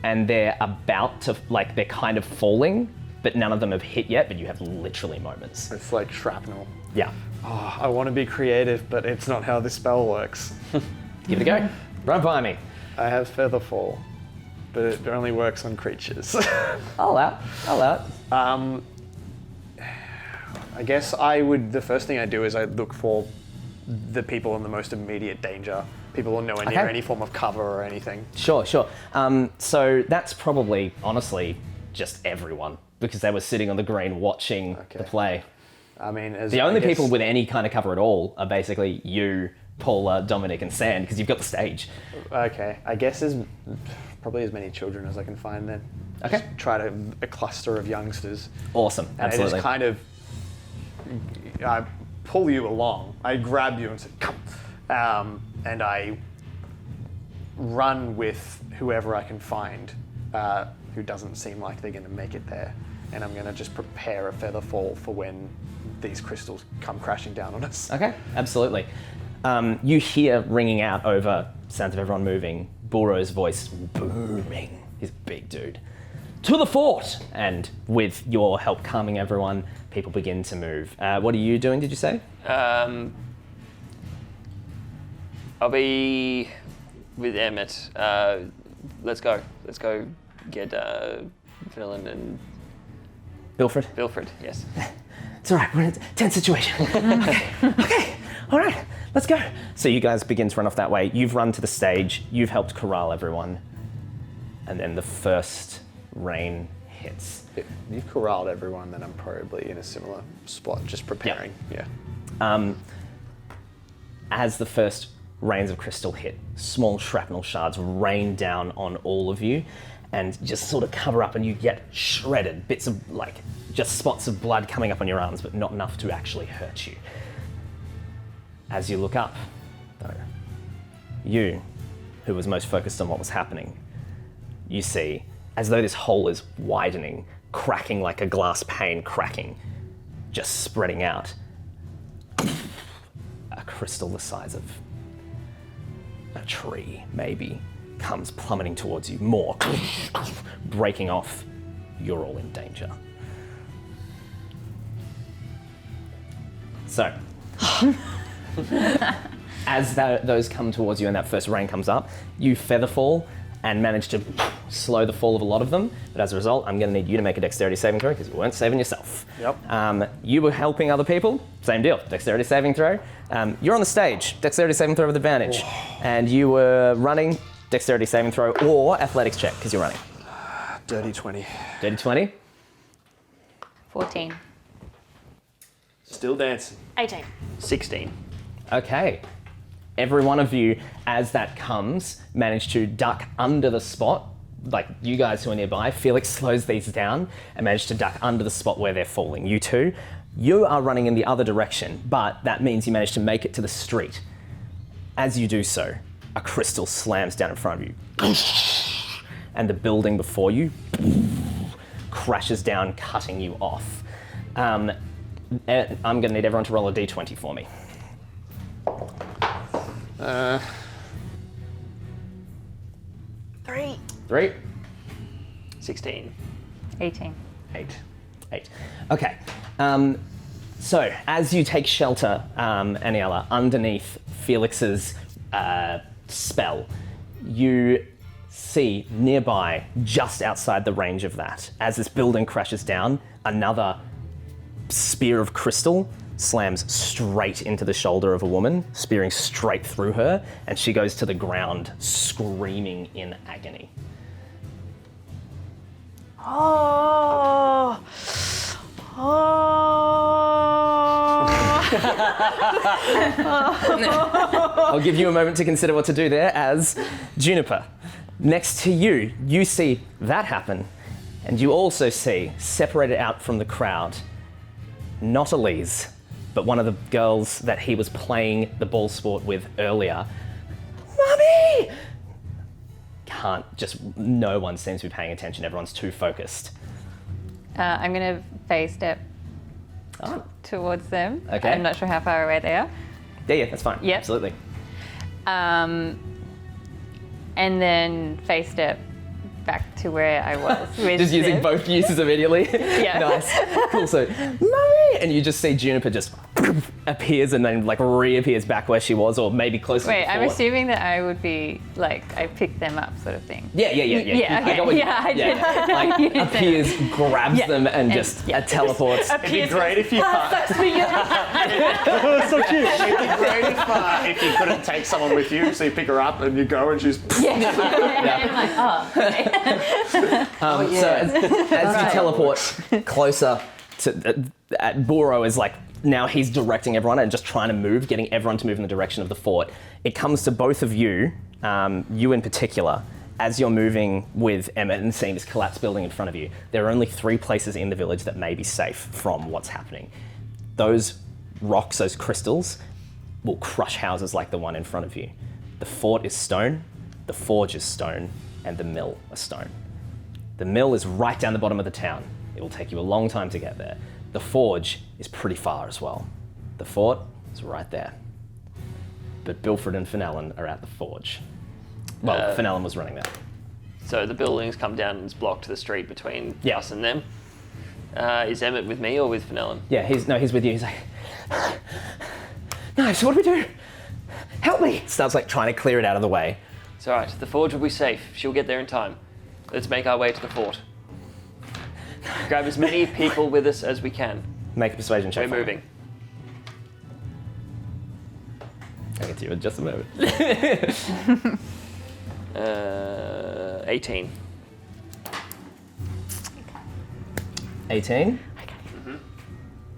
and they're about to, they're kind of falling, but none of them have hit yet, but you have literally moments. It's like shrapnel. Yeah. Oh, I want to be creative, but it's not how this spell works. Give it a go. Run by me. I have Featherfall, but it only works on creatures. I'll out. I guess the first thing I do is I look for the people in the most immediate danger. People who are nowhere near any form of cover or anything. Sure. So that's probably, honestly, just everyone, because they were sitting on the green watching the play. I mean, The only people with any kind of cover at all are basically you, Paula, Dominic, and Sand, because you've got the stage. Okay, I guess there's probably as many children as I can find then. Okay. Just try a cluster of youngsters. Awesome, And absolutely. I just kind of, I pull you along. I grab you and say, come. And I run with whoever I can find who doesn't seem like they're going to make it there. And I'm going to just prepare a feather fall for when these crystals come crashing down on us. Okay, absolutely. You hear ringing out over sounds of everyone moving, Burro's voice booming. He's a big dude. to the fort! And with your help calming everyone, people begin to move. What are you doing, did you say? I'll be with Emmett. Let's go get Villain and Bilfred? Yes. It's all right, we're in a tense situation. Okay, all right, let's go. So you guys begin to run off that way. You've run to the stage, you've helped corral everyone, and then the first rain hits. If you've corralled everyone, then I'm probably in a similar spot, just preparing. Yeah. As the first rains of crystal hit, small shrapnel shards rain down on all of you and just sort of cover up, and you get shredded, bits of just spots of blood coming up on your arms, but not enough to actually hurt you. As you look up, though, you, who was most focused on what was happening, you see, as though this hole is widening, cracking like a glass pane cracking, just spreading out, a crystal the size of a tree, maybe, comes plummeting towards you, more, breaking off. You're all in danger. So, as those come towards you and that first rain comes up, you feather fall and manage to slow the fall of a lot of them. But as a result, I'm going to need you to make a dexterity saving throw because you weren't saving yourself. Yep. You were helping other people, same deal, dexterity saving throw. You're on the stage, dexterity saving throw with advantage. And you were running, dexterity saving throw or athletics check because you're running. Dirty 20. Dirty 20. 14. Still dancing. 18. 16. Okay. Every one of you, as that comes, manage to duck under the spot. Like you guys who are nearby, Felix slows these down and manage to duck under the spot where they're falling. You two, you are running in the other direction, but that means you manage to make it to the street. As you do so, a crystal slams down in front of you. And the building before you crashes down, cutting you off. I'm going to need everyone to roll a d20 for me. 3. 3. 16. 18. 8. Okay. So as you take shelter, Anielloa, underneath Felix's spell, you see nearby, just outside the range of that, as this building crashes down, another spear of crystal slams straight into the shoulder of a woman, spearing straight through her, and she goes to the ground, screaming in agony. Oh. I'll give you a moment to consider what to do there as Juniper. Next to you, you see that happen, and you also see, separated out from the crowd, not Elise, but one of the girls that he was playing the ball sport with earlier. Mummy! No one seems to be paying attention, everyone's too focused. I'm going to phase step towards them. Okay. I'm not sure how far away they are. Yeah, that's fine. Yep. Absolutely. And then phase step back to where I was. With Just using them. both uses immediately. Yeah. Nice. Cool. So, Mummy! And you just see Juniper just appears and then reappears back where she was, or maybe closer Wait, to the I'm fort. assuming that I would be I picked them up sort of thing. Yeah. Yeah, I got what okay. I did. Appears, grabs Yeah. them, and And- just yeah. teleports. It'd be great if you That's me. so cute. It'd be great if you couldn't take someone with you, so you pick her up and you go and she's. Yeah. I'm like, oh, okay. So as you teleport closer to Boro is now he's directing everyone and just trying to move, getting everyone to move in the direction of the fort. It comes to both of you, you in particular, as you're moving with Emmett and seeing this collapsed building in front of you. There are only 3 places in the village that may be safe from what's happening. Those rocks, those crystals, will crush houses like the one in front of you. The fort is stone, the forge is stone, and the mill is stone. The mill is right down the bottom of the town. It will take you a long time to get there. The forge is pretty far as well. The fort is right there. But Bilfred and Fenelon are at the forge. Well, Fenelon was running that. So the buildings come down and it's blocked the street between Yeah. us and them. Is Emmett with me or with Fenelon? Yeah, he's with you. He's like, no, so what do we do? Help me! Starts like trying to clear it out of the way. It's all right. The forge will be safe. She'll get there in time. Let's make our way to the fort. Grab as many people with us as we can. Make a persuasion check. We're for me. moving. I'll get to you in just a moment. 18. 18? Okay.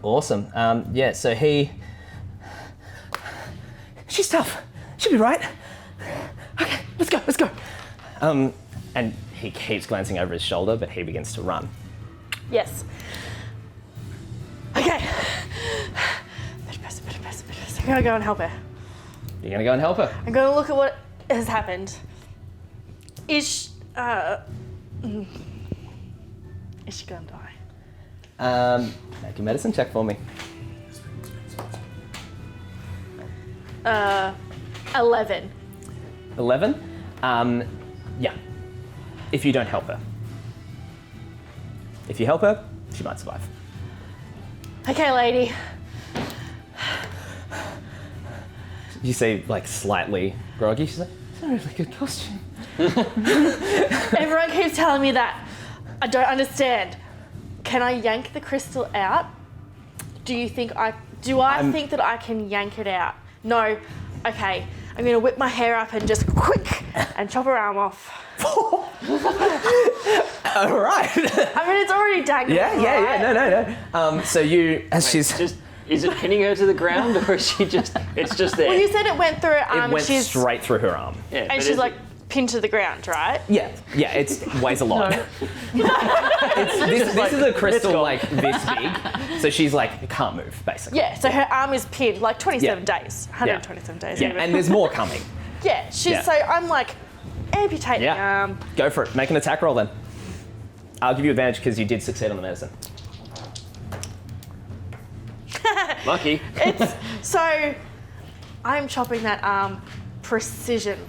Awesome. Yeah, so she's tough. She'll be right. Okay, let's go. And he keeps glancing over his shoulder, but he begins to run. Yes. Okay. I'm gonna go and help her. You're gonna go and help her? I'm gonna look at what has happened. Is she gonna die? Make a medicine check for me. 11. 11? Yeah. If you don't help her. If you help her, she might survive. Okay, lady. You see, like, slightly groggy. She's like, it's a really good costume. Everyone keeps telling me that. I don't understand. Can I yank the crystal out? Do you think I think that I can yank it out? No. Okay. I'm gonna whip my hair up and just quick and chop her arm off. All right. I mean, it's already dangling. Yeah. No. So you, as she's... Is it pinning her to the ground or is she just, it's just there? Well, you said it went through her arm. It went straight through her arm. Yeah, and but she's is like pinned to the ground, right? Yeah, it weighs a lot. This is a crystal like this big, so she's like, can't move, basically. Yeah, so her arm is pinned like 27 days, 127 days. Yeah, even. and there's more coming. Yeah, Yeah. so I'm like, amputate the arm. Go for it. Make an attack roll then. I'll give you advantage because you did succeed on the medicine. Lucky. So I'm chopping that arm precision.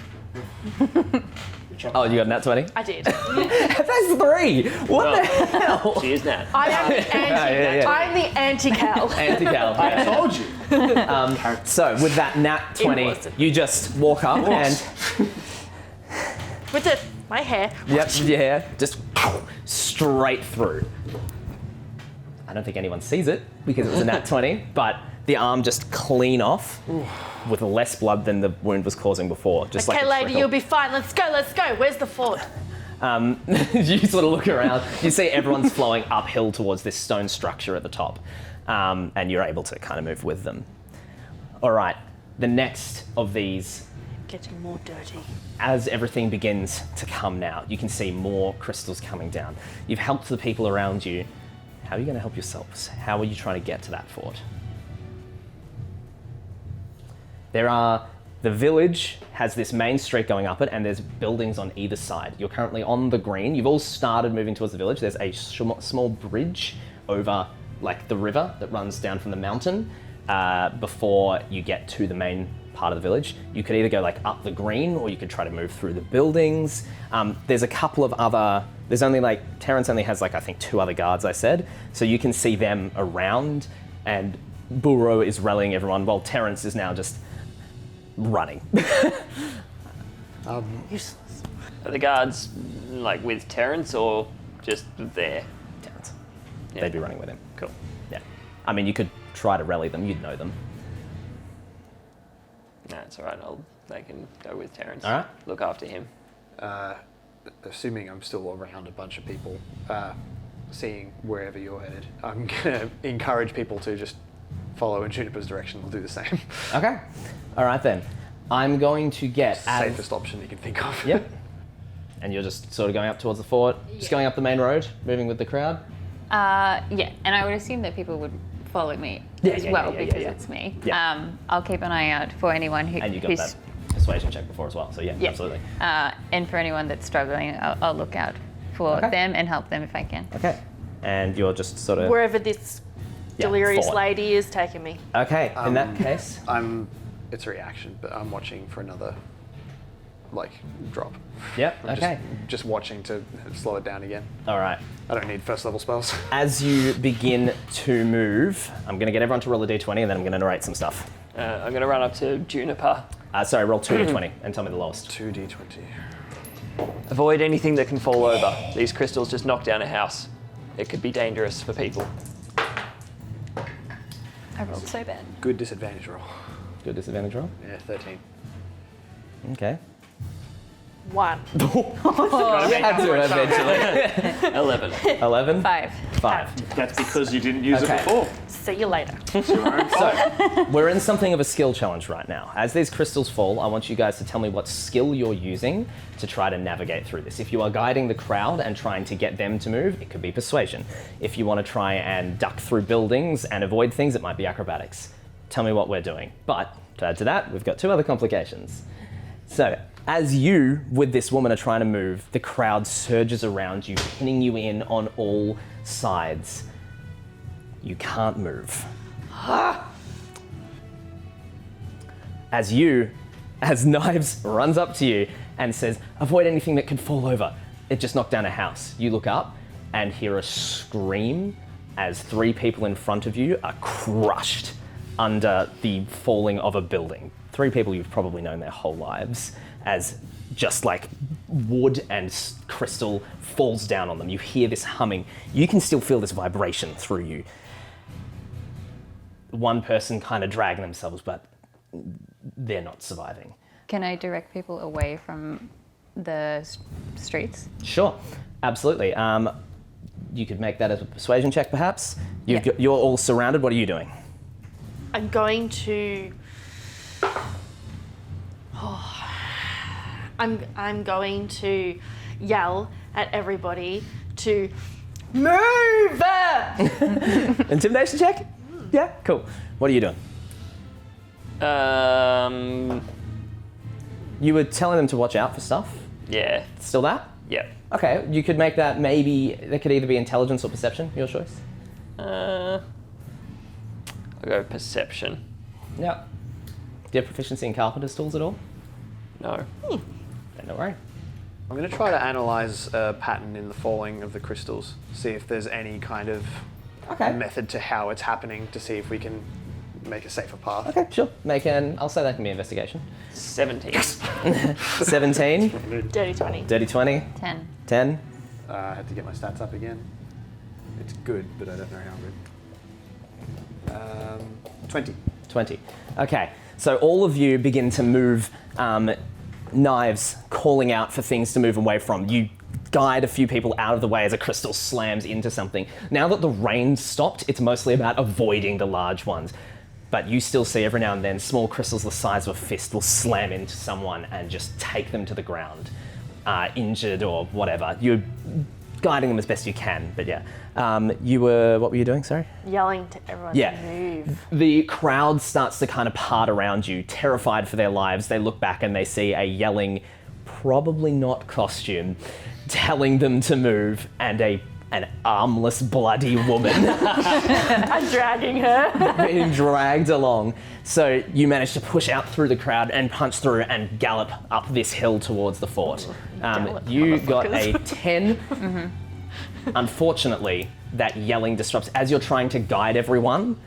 Oh, you got a nat 20? I did. That's 3! What the hell? She is Nat. I am the I'm the anti-cal. Anti-cal. I told you. So with that nat 20, wasn't. you just walk up and... With my hair. Yep, yeah, just straight through. I don't think anyone sees it because it was a nat 20, but the arm just clean off with less blood than the wound was causing before. Just Okay, like a lady, trickle. you'll be fine. Let's go. Where's the fort? You sort of look around, you see everyone's flowing uphill towards this stone structure at the top, and you're able to kind of move with them. All right, the next of these, Getting more dirty. as everything begins to come now, you can see more crystals coming down. You've helped the people around you. How are you going to help yourselves? How are you trying to get to that fort? The village has this main street going up it, and there's buildings on either side. You're currently on the green. You've all started moving towards the village. There's a small bridge over like the river that runs down from the mountain before you get to the main part of the village. You could either go like up the green, or you could try to move through the buildings. There's a couple of other, there's only like, Terrence only has like I think 2 other guards I said, so you can see them around, and Bulro is rallying everyone while Terrence is now just running. Useless. Are the guards like with Terrence or just there? Terrence. Yeah. They'd be running with him. Cool. Yeah. I mean, you could try to rally them, you'd know them. No, it's all right. They can go with Terrence. All right. Look after him. Assuming I'm still around a bunch of people, seeing wherever you're headed, I'm gonna encourage people to just follow in Juniper's direction. We'll do the same. Okay. All right then. I'm going to get Safest option you can think of. Yep. And you're just sort of going up towards the fort, just going up the main road, moving with the crowd. Yeah, and I would assume that people would follow me as well because it's me. Yeah. I'll keep an eye out for anyone And you got who's that persuasion check before as well, so yeah. Absolutely. and for anyone that's struggling, I'll look out for Okay. them and help them if I can. Okay. And you're just sort of... Wherever this delirious fort. lady is taking me. Okay, in that case... It's a reaction, but I'm watching for another like drop. Yep. I'm Okay. Just watching to slow it down again. All right. I don't need first level spells. As you begin to move, I'm going to get everyone to roll a d20, and then I'm going to narrate some stuff. I'm going to run up to Juniper. Sorry, roll 2d20 and tell me the lowest. 2d20. Avoid anything that can fall over. These crystals just knock down a house. It could be dangerous for people. I rolled so bad. Good disadvantage roll. Good disadvantage roll. Yeah, 13. Okay. 1. Had to eventually. 11. 11. 5. 5. That's because you didn't use Okay. it before. See you later. So, we're in something of a skill challenge right now. As these crystals fall, I want you guys to tell me what skill you're using to try to navigate through this. If you are guiding the crowd and trying to get them to move, it could be persuasion. If you want to try and duck through buildings and avoid things, it might be acrobatics. Tell me what we're doing. But, to add to that, we've got 2 other complications. So, as you, with this woman, are trying to move, the crowd surges around you, pinning you in on all sides. You can't move. As Knives runs up to you and says, avoid anything that could fall over. It just knocked down a house. You look up and hear a scream as 3 people in front of you are crushed under the falling of a building. 3 people you've probably known their whole lives, as just like wood and crystal falls down on them. You hear this humming. You can still feel this vibration through you. One person kind of dragging themselves, but they're not surviving. Can I direct people away from the streets? Sure, absolutely. You could make that as a persuasion check, perhaps. You're all surrounded. What are you doing? I'm going to. I'm going to yell at everybody to move. Intimidation check? Yeah, cool. What are you doing? You were telling them to watch out for stuff. Yeah. Still that? Yeah. Okay, you could make that maybe, that could either be intelligence or perception, your choice. I'll go perception. Yeah. Do you have proficiency in carpenter's tools at all? No. Then don't worry. I'm going to try to analyze a pattern in the falling of the crystals, see if there's any kind of method to how it's happening, to see if we can make a safer path. Okay, sure. I'll say that can be investigation. 17. 17. Dirty 20. Dirty 20. 10. 10. I had to get my stats up again. It's good, but I don't know how good. 20. 20. Okay, so all of you begin to move, Knives calling out for things to move away from. You guide a few people out of the way as a crystal slams into something. Now that the rain stopped, it's mostly about avoiding the large ones. But you still see every now and then small crystals the size of a fist will slam into someone and just take them to the ground, injured or whatever. You're guiding them as best you can, but yeah. What were you doing, sorry? Yelling to everyone to move. The crowd starts to kind of part around you, terrified for their lives. They look back and they see a yelling, probably not costume, telling them to move, and an armless, bloody woman I'm dragging her. being dragged along. So you manage to push out through the crowd and punch through and gallop up this hill towards the fort. You got a 10. Mm-hmm. Unfortunately, that yelling disrupts. As you're trying to guide everyone,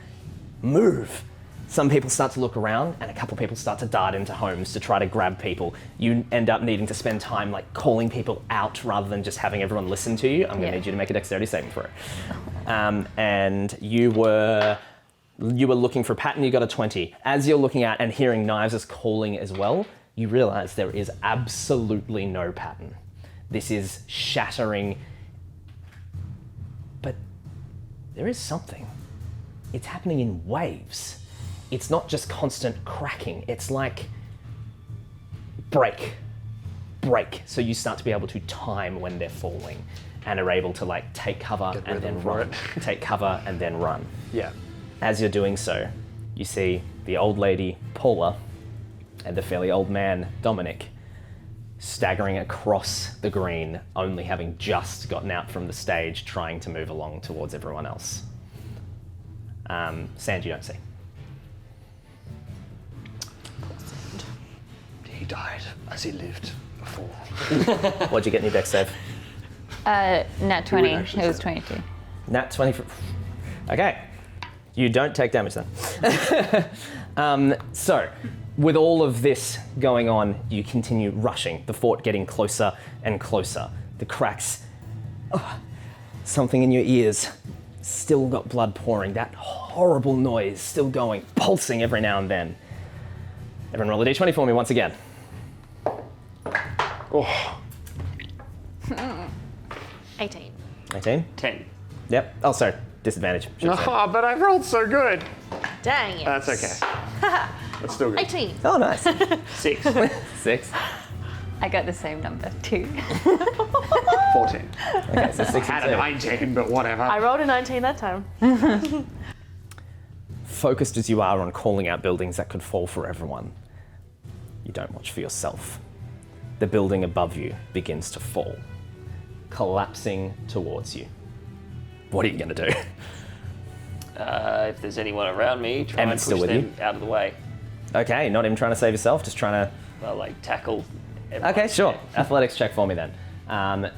move. Some people start to look around, and a couple people start to dart into homes to try to grab people. You end up needing to spend time like calling people out rather than just having everyone listen to you. I'm going to need you to make a dexterity saving throw. And you were looking for a pattern. You got a 20. As you're looking at and hearing Knives' calling as well, you realize there is absolutely no pattern. This is shattering. But there is something. It's happening in waves. It's not just constant cracking. It's like break. So you start to be able to time when they're falling and are able to like take cover and then run. Take cover and then run. Yeah. As you're doing so, you see the old lady, Paula, and the fairly old man, Dominic, staggering across the green, only having just gotten out from the stage, trying to move along towards everyone else. Sand you don't see. died as he lived before. What'd you get in your dex save? Nat 20. It actually was say 22. Nat 20. Okay. You don't take damage then. So, with all of this going on, you continue rushing, the fort getting closer and closer. The cracks. Oh, something in your ears. Still got blood pouring. That horrible noise still going, pulsing every now and then. Everyone roll a d20 for me once again. Oh, 18. 18? 10. Yep. Oh, sorry. Disadvantage. Should've said. but I rolled so good. Dang it. That's okay. That's still good. 18. Oh, nice. 6. 6. I got the same number, 2. 14. Okay, so 6 I had and a 2. 19, but whatever. I rolled a 19 that time. Focused as you are on calling out buildings that could fall for everyone, you don't watch for yourself. The building above you begins to fall, collapsing towards you. What are you going to do? If there's anyone around me, try Emmett's and still push with them out of the way. Okay, not even trying to save yourself, just trying to... Well, like tackle everyone. Okay, sure. Athletics check for me then.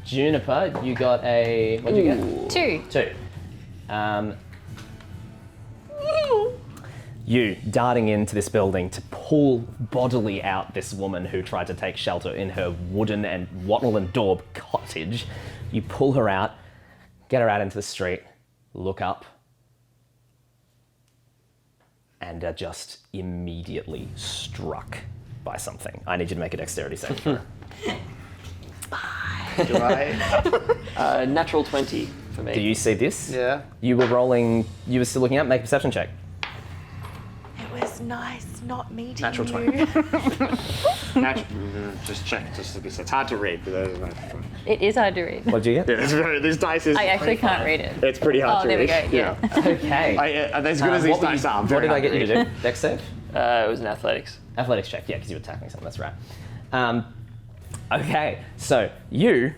Juniper, you got a... What'd you get? 2. 2. You darting into this building to pull bodily out this woman who tried to take shelter in her wooden and wattle and daub cottage. You pull her out, get her out into the street, look up, and are just immediately struck by something. I need you to make a dexterity save. Do I? Natural 20 for me. Do you see this? Yeah. You were rolling, you were still looking up, make a perception check. It was nice not meeting Natural you. 20. Just check, just because it's hard to read. But It is hard to read. What'd you get? yeah, it's very, this dice is. I actually can't read it. It's pretty hard Oh, to there we read. go, yeah. Okay. As good as these what were dice you- are, What very did I hard get you to to do? Dex save? It was an athletics. Athletics check, yeah, because you were tackling something, that's right. Okay, so you,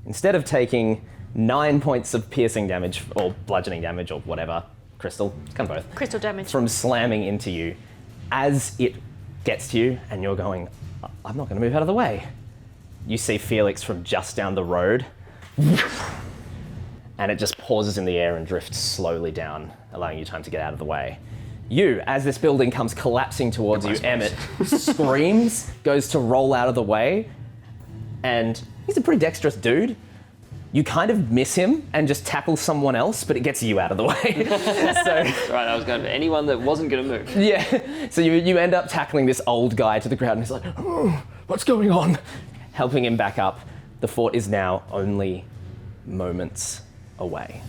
instead of taking 9 points of piercing damage, or bludgeoning damage, or whatever, crystal, it's kind of both, Crystal damage. from slamming into you, as it gets to you, and you're going, I'm not going to move out of the way. You see Felix from just down the road, and it just pauses in the air and drifts slowly down, allowing you time to get out of the way. You, as this building comes collapsing towards you, Emmett screams, goes to roll out of the way, and he's a pretty dexterous dude. You kind of miss him and just tackle someone else, but it gets you out of the way. So, Right, I was going to anyone that wasn't going to move. yeah, so you end up tackling this old guy to the ground, and he's like, Oh, what's going on? helping him back up. The fort is now only moments away.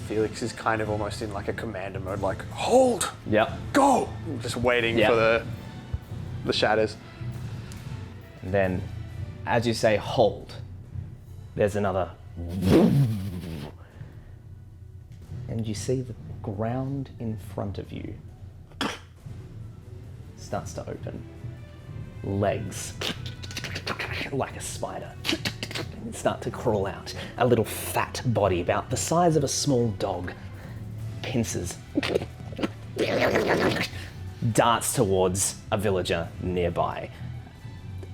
Felix is kind of almost in like a commander mode, like, hold, Yep. go! Just waiting Yeah. for the shatters. And then, as you say, hold, there's another. And you see the ground in front of you starts to open. Legs, like a spider, start to crawl out. A little fat body about the size of a small dog, pincers, darts towards a villager nearby.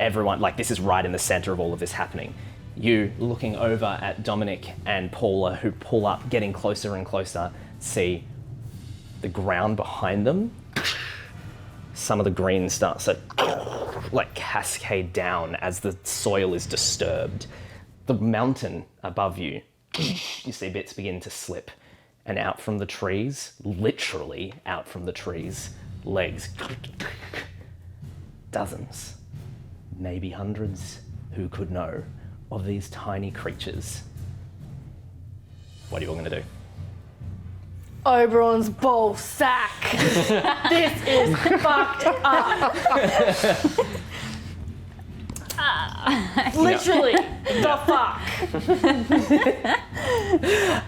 Everyone, like, this is right in the center of all of this happening. You, looking over at Dominic and Paula, who pull up, getting closer and closer, see the ground behind them. Some of the green starts to like cascade down as the soil is disturbed. The mountain above you, you see bits begin to slip, and out from the trees, literally out from the trees, legs. Dozens, maybe hundreds, who could know, of these tiny creatures. What are you all gonna do? Oberon's ball sack. This is fucked up. Literally, the fuck.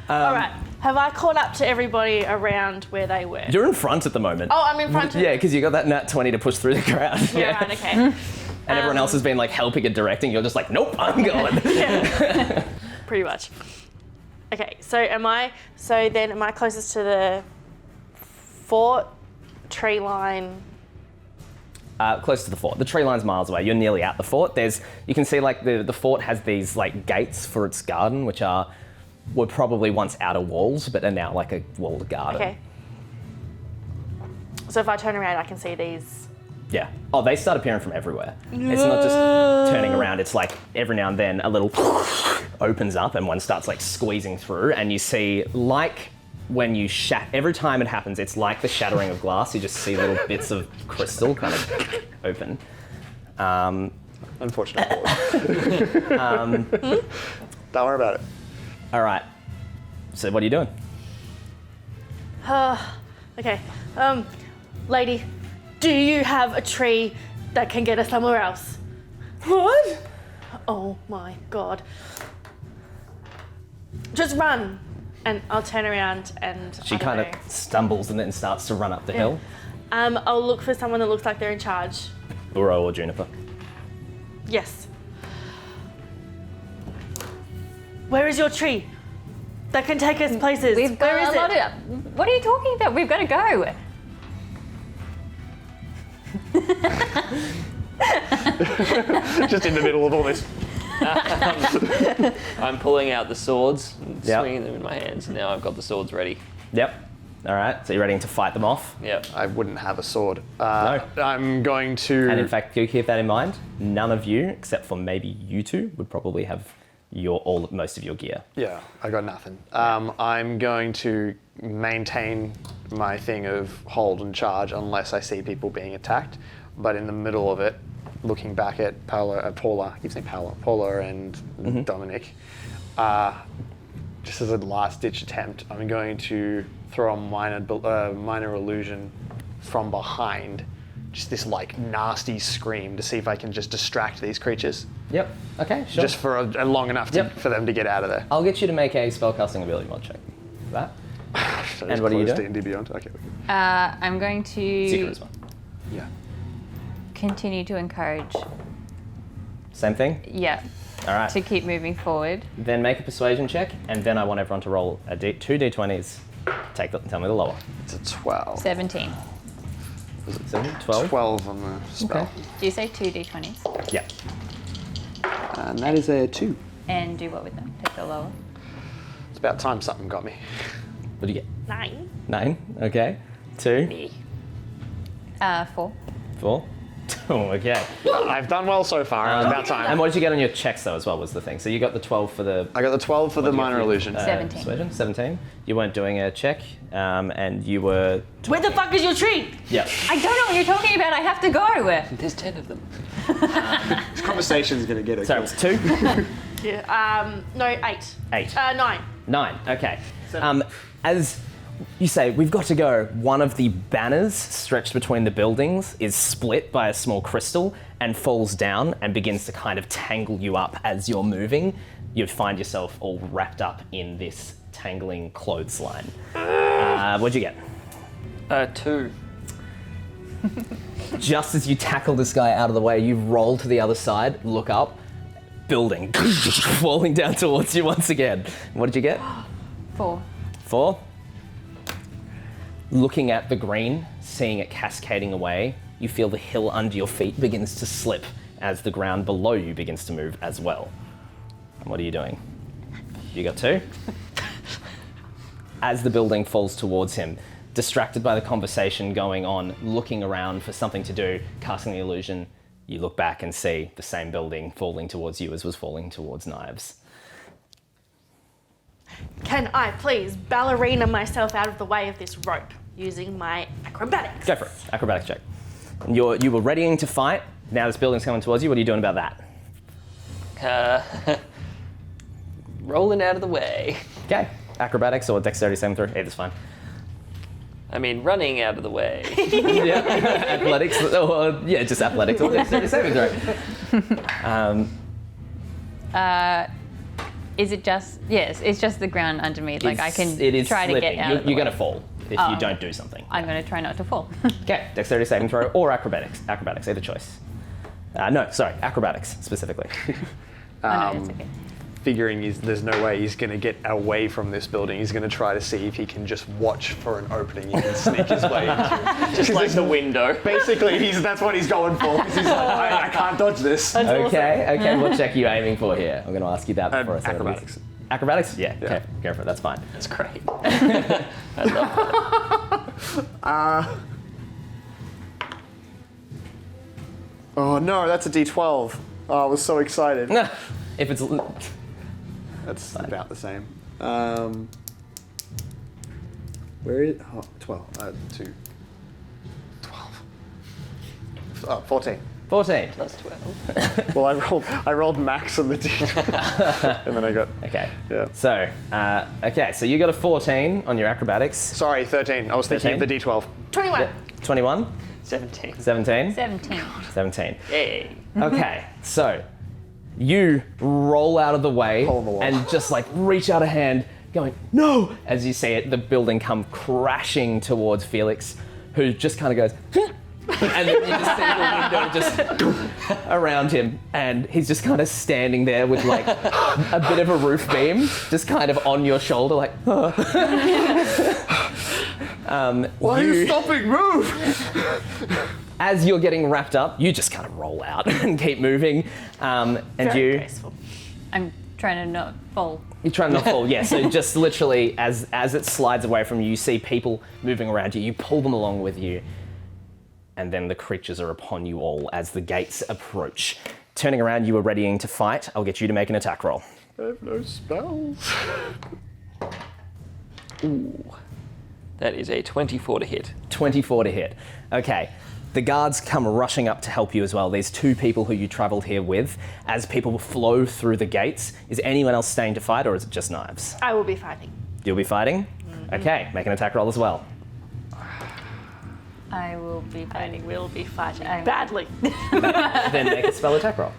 All right. Have I caught up to everybody around where they were? You're in front at the moment. Oh, I'm in front of Yeah, because you got that nat 20 to push through the crowd. Yeah, right, okay. And everyone else has been like helping and directing. You're just like, nope, I'm going. Yeah. Pretty much. Okay, so am I closest to the fort, tree line? Close to the fort. The tree line's miles away. You're nearly at the fort. You can see like the fort has these like gates for its garden, which were probably once outer walls, but are now like a walled garden. Okay. So if I turn around, I can see these. Yeah. Oh, they start appearing from everywhere. It's not just turning around. It's like every now and then a little opens up and one starts like squeezing through, and you see like when you every time it happens, it's like the shattering of glass. You just see little bits of crystal kind of open. Unfortunate pause. Don't worry about it. All right. So what are you doing? Okay. Lady, do you have a tree that can get us somewhere else? What? Oh my god. Just run. And I'll turn around and She kind of stumbles and then starts to run up the hill. I'll look for someone that looks like they're in charge. Burrow or Juniper. Yes. Where is your tree? That can take us places. We've got Where is a lot it? of. What are you talking about? We've got to go. Just in the middle of all this. I'm pulling out the swords and Yep. swinging them in my hands. Now I've got the swords ready. Yep. All right. So you're ready to fight them off. Yep. I wouldn't have a sword. No. I'm going to... And in fact, you keep that in mind. None of you, except for maybe you two, would probably have most of your gear. Yeah, I got nothing. I'm going to maintain my thing of hold and charge unless I see people being attacked. But in the middle of it, looking back at Paula, I keep saying Paula and Dominic, just as a last-ditch attempt, I'm going to throw a minor illusion from behind, just this like nasty scream to see if I can just distract these creatures. Yep. Okay. Sure. Just for long enough for them to get out of there. I'll get you to make a spellcasting ability mod check. For that. And what are you doing? D&D Beyond. Okay. I'm going Secret to as well. Yeah. continue to encourage. Same thing. Yeah. All right. To keep moving forward. Then make a persuasion check, and then I want everyone to roll two d20s. Tell me the lower. It's a 12. 17. Was it 7? 12? 12 on the spell. Okay. Do you say 2 d20s? Yeah. And that is a 2. And do what with them? Take the lower. It's about time something got me. What do you get? 9. 9. Okay. 2. 4. 4. Oh, okay. I've done well so far. It's about time. And what did you get on your checks though as well was the thing. So you got the 12 for the I got the 12 for the you got minor for- illusion. 17. persuasion. 17. You weren't doing a check, and you were. Where the fuck is your tree? Yeah. I don't know what you're talking about. I have to go. There's 10 of them. This conversation's going to get it. Sorry, it's 2. Yeah. No, 8. 8. 9. 9. Okay. As you say, we've got to go. One of the banners stretched between the buildings is split by a small crystal and falls down and begins to kind of tangle you up as you're moving. You find yourself all wrapped up in this tangling clothesline. What'd you get? 2. Just as you tackle this guy out of the way, you roll to the other side, look up, building falling down towards you once again. What did you get? 4. 4. Looking at the green, seeing it cascading away, you feel the hill under your feet begins to slip as the ground below you begins to move as well. And what are you doing? You got 2? As the building falls towards him, distracted by the conversation going on, looking around for something to do, casting the illusion, you look back and see the same building falling towards you as was falling towards Knives. Can I please ballerina myself out of the way of this rope using my acrobatics? Go for it. Acrobatics check. And you were readying to fight. Now this building's coming towards you. What are you doing about that? Rolling out of the way. Okay. Acrobatics or dexterity saving throw. Either's fine. I mean, running out of the way. Yeah. Athletics. Yeah, just athletics or dexterity saving throw. Is it just... Yes, it's just the ground under me. Like, I can It is try to slipping. get out of the You're way. going to fall if you don't do something. I'm going to try not to fall. Okay. Dexterity saving throw or acrobatics. Acrobatics. Either choice. No, sorry. Acrobatics specifically. Oh, no, it's okay. figuring there's no way he's going to get away from this building. He's going to try to see if he can just watch for an opening he can sneak his way into. Just like the window. Basically, that's what he's going for. He's like, I can't dodge this. Okay, what check are you aiming for here? I'm going to ask you that before I say Acrobatics. Acrobatics? Yeah, okay, go for it, that's fine. That's great. I love that. Oh no, that's a D12. Oh, I was so excited. If it's... That's about the same. Where is it? Oh, 12. 2. 12. 14. 14. Plus 12. Well, I rolled max on the D12. And then I got... Okay. Yeah. So, so you got a 14 on your acrobatics. Sorry, 13. I was thinking of the D12. 21. 21? 17. 17? 17. 17. Yay. Okay, so you roll out of the way Hole in the wall. and just like reach out a hand, going, no! As you see it, the building come crashing towards Felix, who just kind of goes, and then you just see the window just around him, and he's just kind of standing there with like a bit of a roof beam, just kind of on your shoulder, like, Why are you stopping? Move! As you're getting wrapped up, you just kind of roll out and keep moving, and Very you... graceful. I'm trying to not fall. You're trying to not fall, yeah. So just literally, as it slides away from you, you see people moving around you. You pull them along with you, and then the creatures are upon you all as the gates approach. Turning around, you are readying to fight. I'll get you to make an attack roll. I have no spells. Ooh. That is a 24 to hit. 24 to hit. Okay. The guards come rushing up to help you as well. There's 2 people who you travelled here with. As people flow through the gates, is anyone else staying to fight, or is it just Knives? I will be fighting. You'll be fighting? Okay, make an attack roll as well. I will be I fighting. will be fighting I'm- badly. Then make a spell attack roll.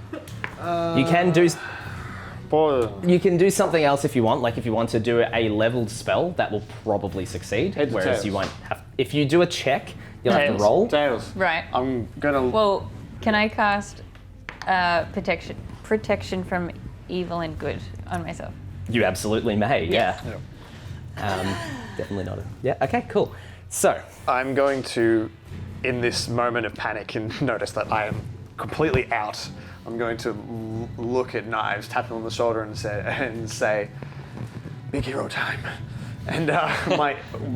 You can do... Boy. You can do something else if you want. Like if you want to do a leveled spell, that will probably succeed. Heads or Whereas tails? you won't have. If you do a check, you'll have to Tails. roll. Tails. Right. I'm gonna... Well, can I cast protection from evil and good on myself? You absolutely may. Yeah. Definitely not. Yeah. Okay. Cool. So I'm going to, in this moment of panic and notice that I am completely out, I'm going to look at Knives, tap him on the shoulder and say, big hero time. And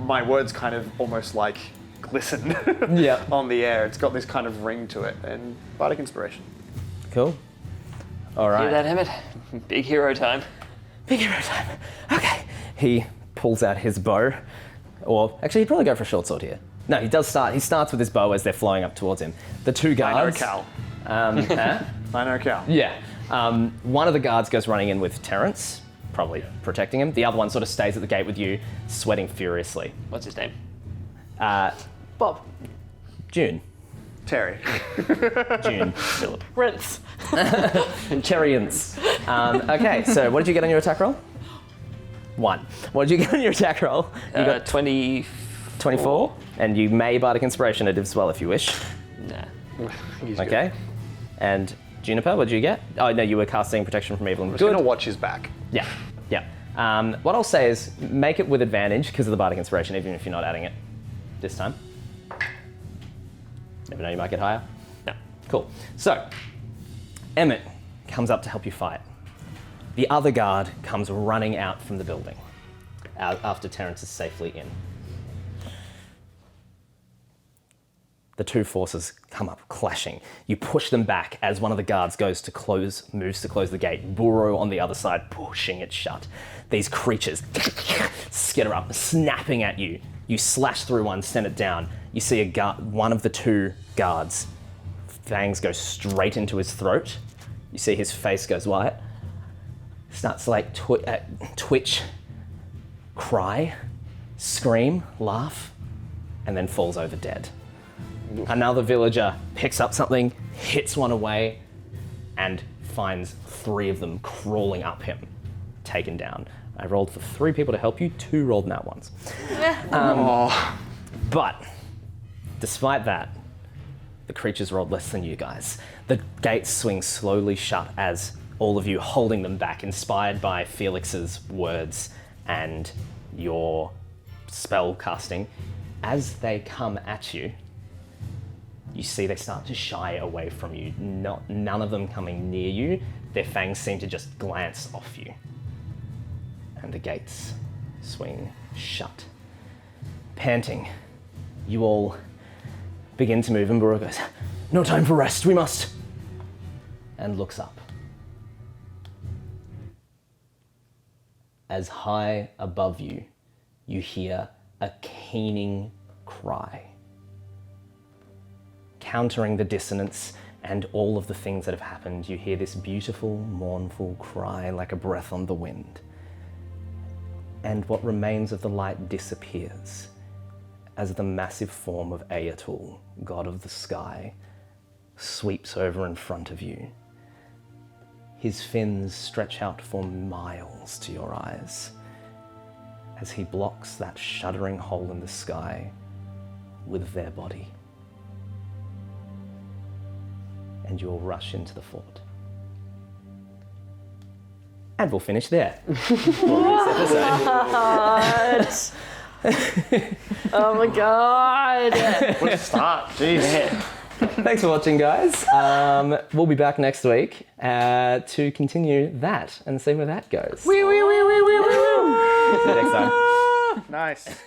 my words kind of almost like glisten Yeah. on the air. It's got this kind of ring to it. And Bardic Inspiration. cool. All right. Hear that, Emmett? Big hero time. Big hero time. Okay. He pulls out his bow. Or actually, he'd probably go for a short sword here. No, he does start. He starts with his bow as they're flying up towards him. The 2 I know guards. Cal. Huh? I know Cal. Yeah. One of the guards goes running in with Terrence, probably protecting him. The other one sort of stays at the gate with you, sweating furiously. What's his name? Bob. June. Terry. June. Philip. Rinse. Cherians. Okay, so what did you get on your attack roll? 1. What did you get on your attack roll? You got 20. 24, and you may Bardic Inspiration it as well if you wish. Nah. He's Okay. And Juniper, what did you get? Oh, no, you were casting Protection from Evil and I'm Good. just going to watch his back. Yeah, yeah. What I'll say is make it with advantage because of the Bardic Inspiration, even if you're not adding it this time. Never know, you might get higher. No. Cool. So, Emmett comes up to help you fight. The other guard comes running out from the building after Terrence is safely in. The 2 forces come up clashing. You push them back as one of the guards moves to close the gate. Burrow on the other side, pushing it shut. These creatures skitter up, snapping at you. You slash through one, send it down. You see one of the 2 guards, fangs go straight into his throat. You see his face goes white. Starts to like twitch, cry, scream, laugh, and then falls over dead. Another villager picks up something, hits one away, and finds 3 of them crawling up him, taken down. I rolled for 3 people to help you, 2 rolled nat ones. But despite that, the creatures rolled less than you guys. The gates swing slowly shut as all of you holding them back, inspired by Felix's words and your spell casting. As they come at you, you see they start to shy away from you. None of them coming near you. Their fangs seem to just glance off you. And the gates swing shut. Panting, you all begin to move, and Burrow goes, No time for rest, we must. and looks up. As high above you, you hear a keening cry. Countering the dissonance and all of the things that have happened, you hear this beautiful, mournful cry like a breath on the wind. And what remains of the light disappears as the massive form of Aeotuul, god of the sky, sweeps over in front of you. His fins stretch out for miles to your eyes as he blocks that shuddering hole in the sky with their body. And you'll rush into the fort. And we'll finish there. For this episode. Oh my god. What a start, jeez. Thanks for watching, guys. We'll be back next week to continue that and see where that goes. See you next time. Nice.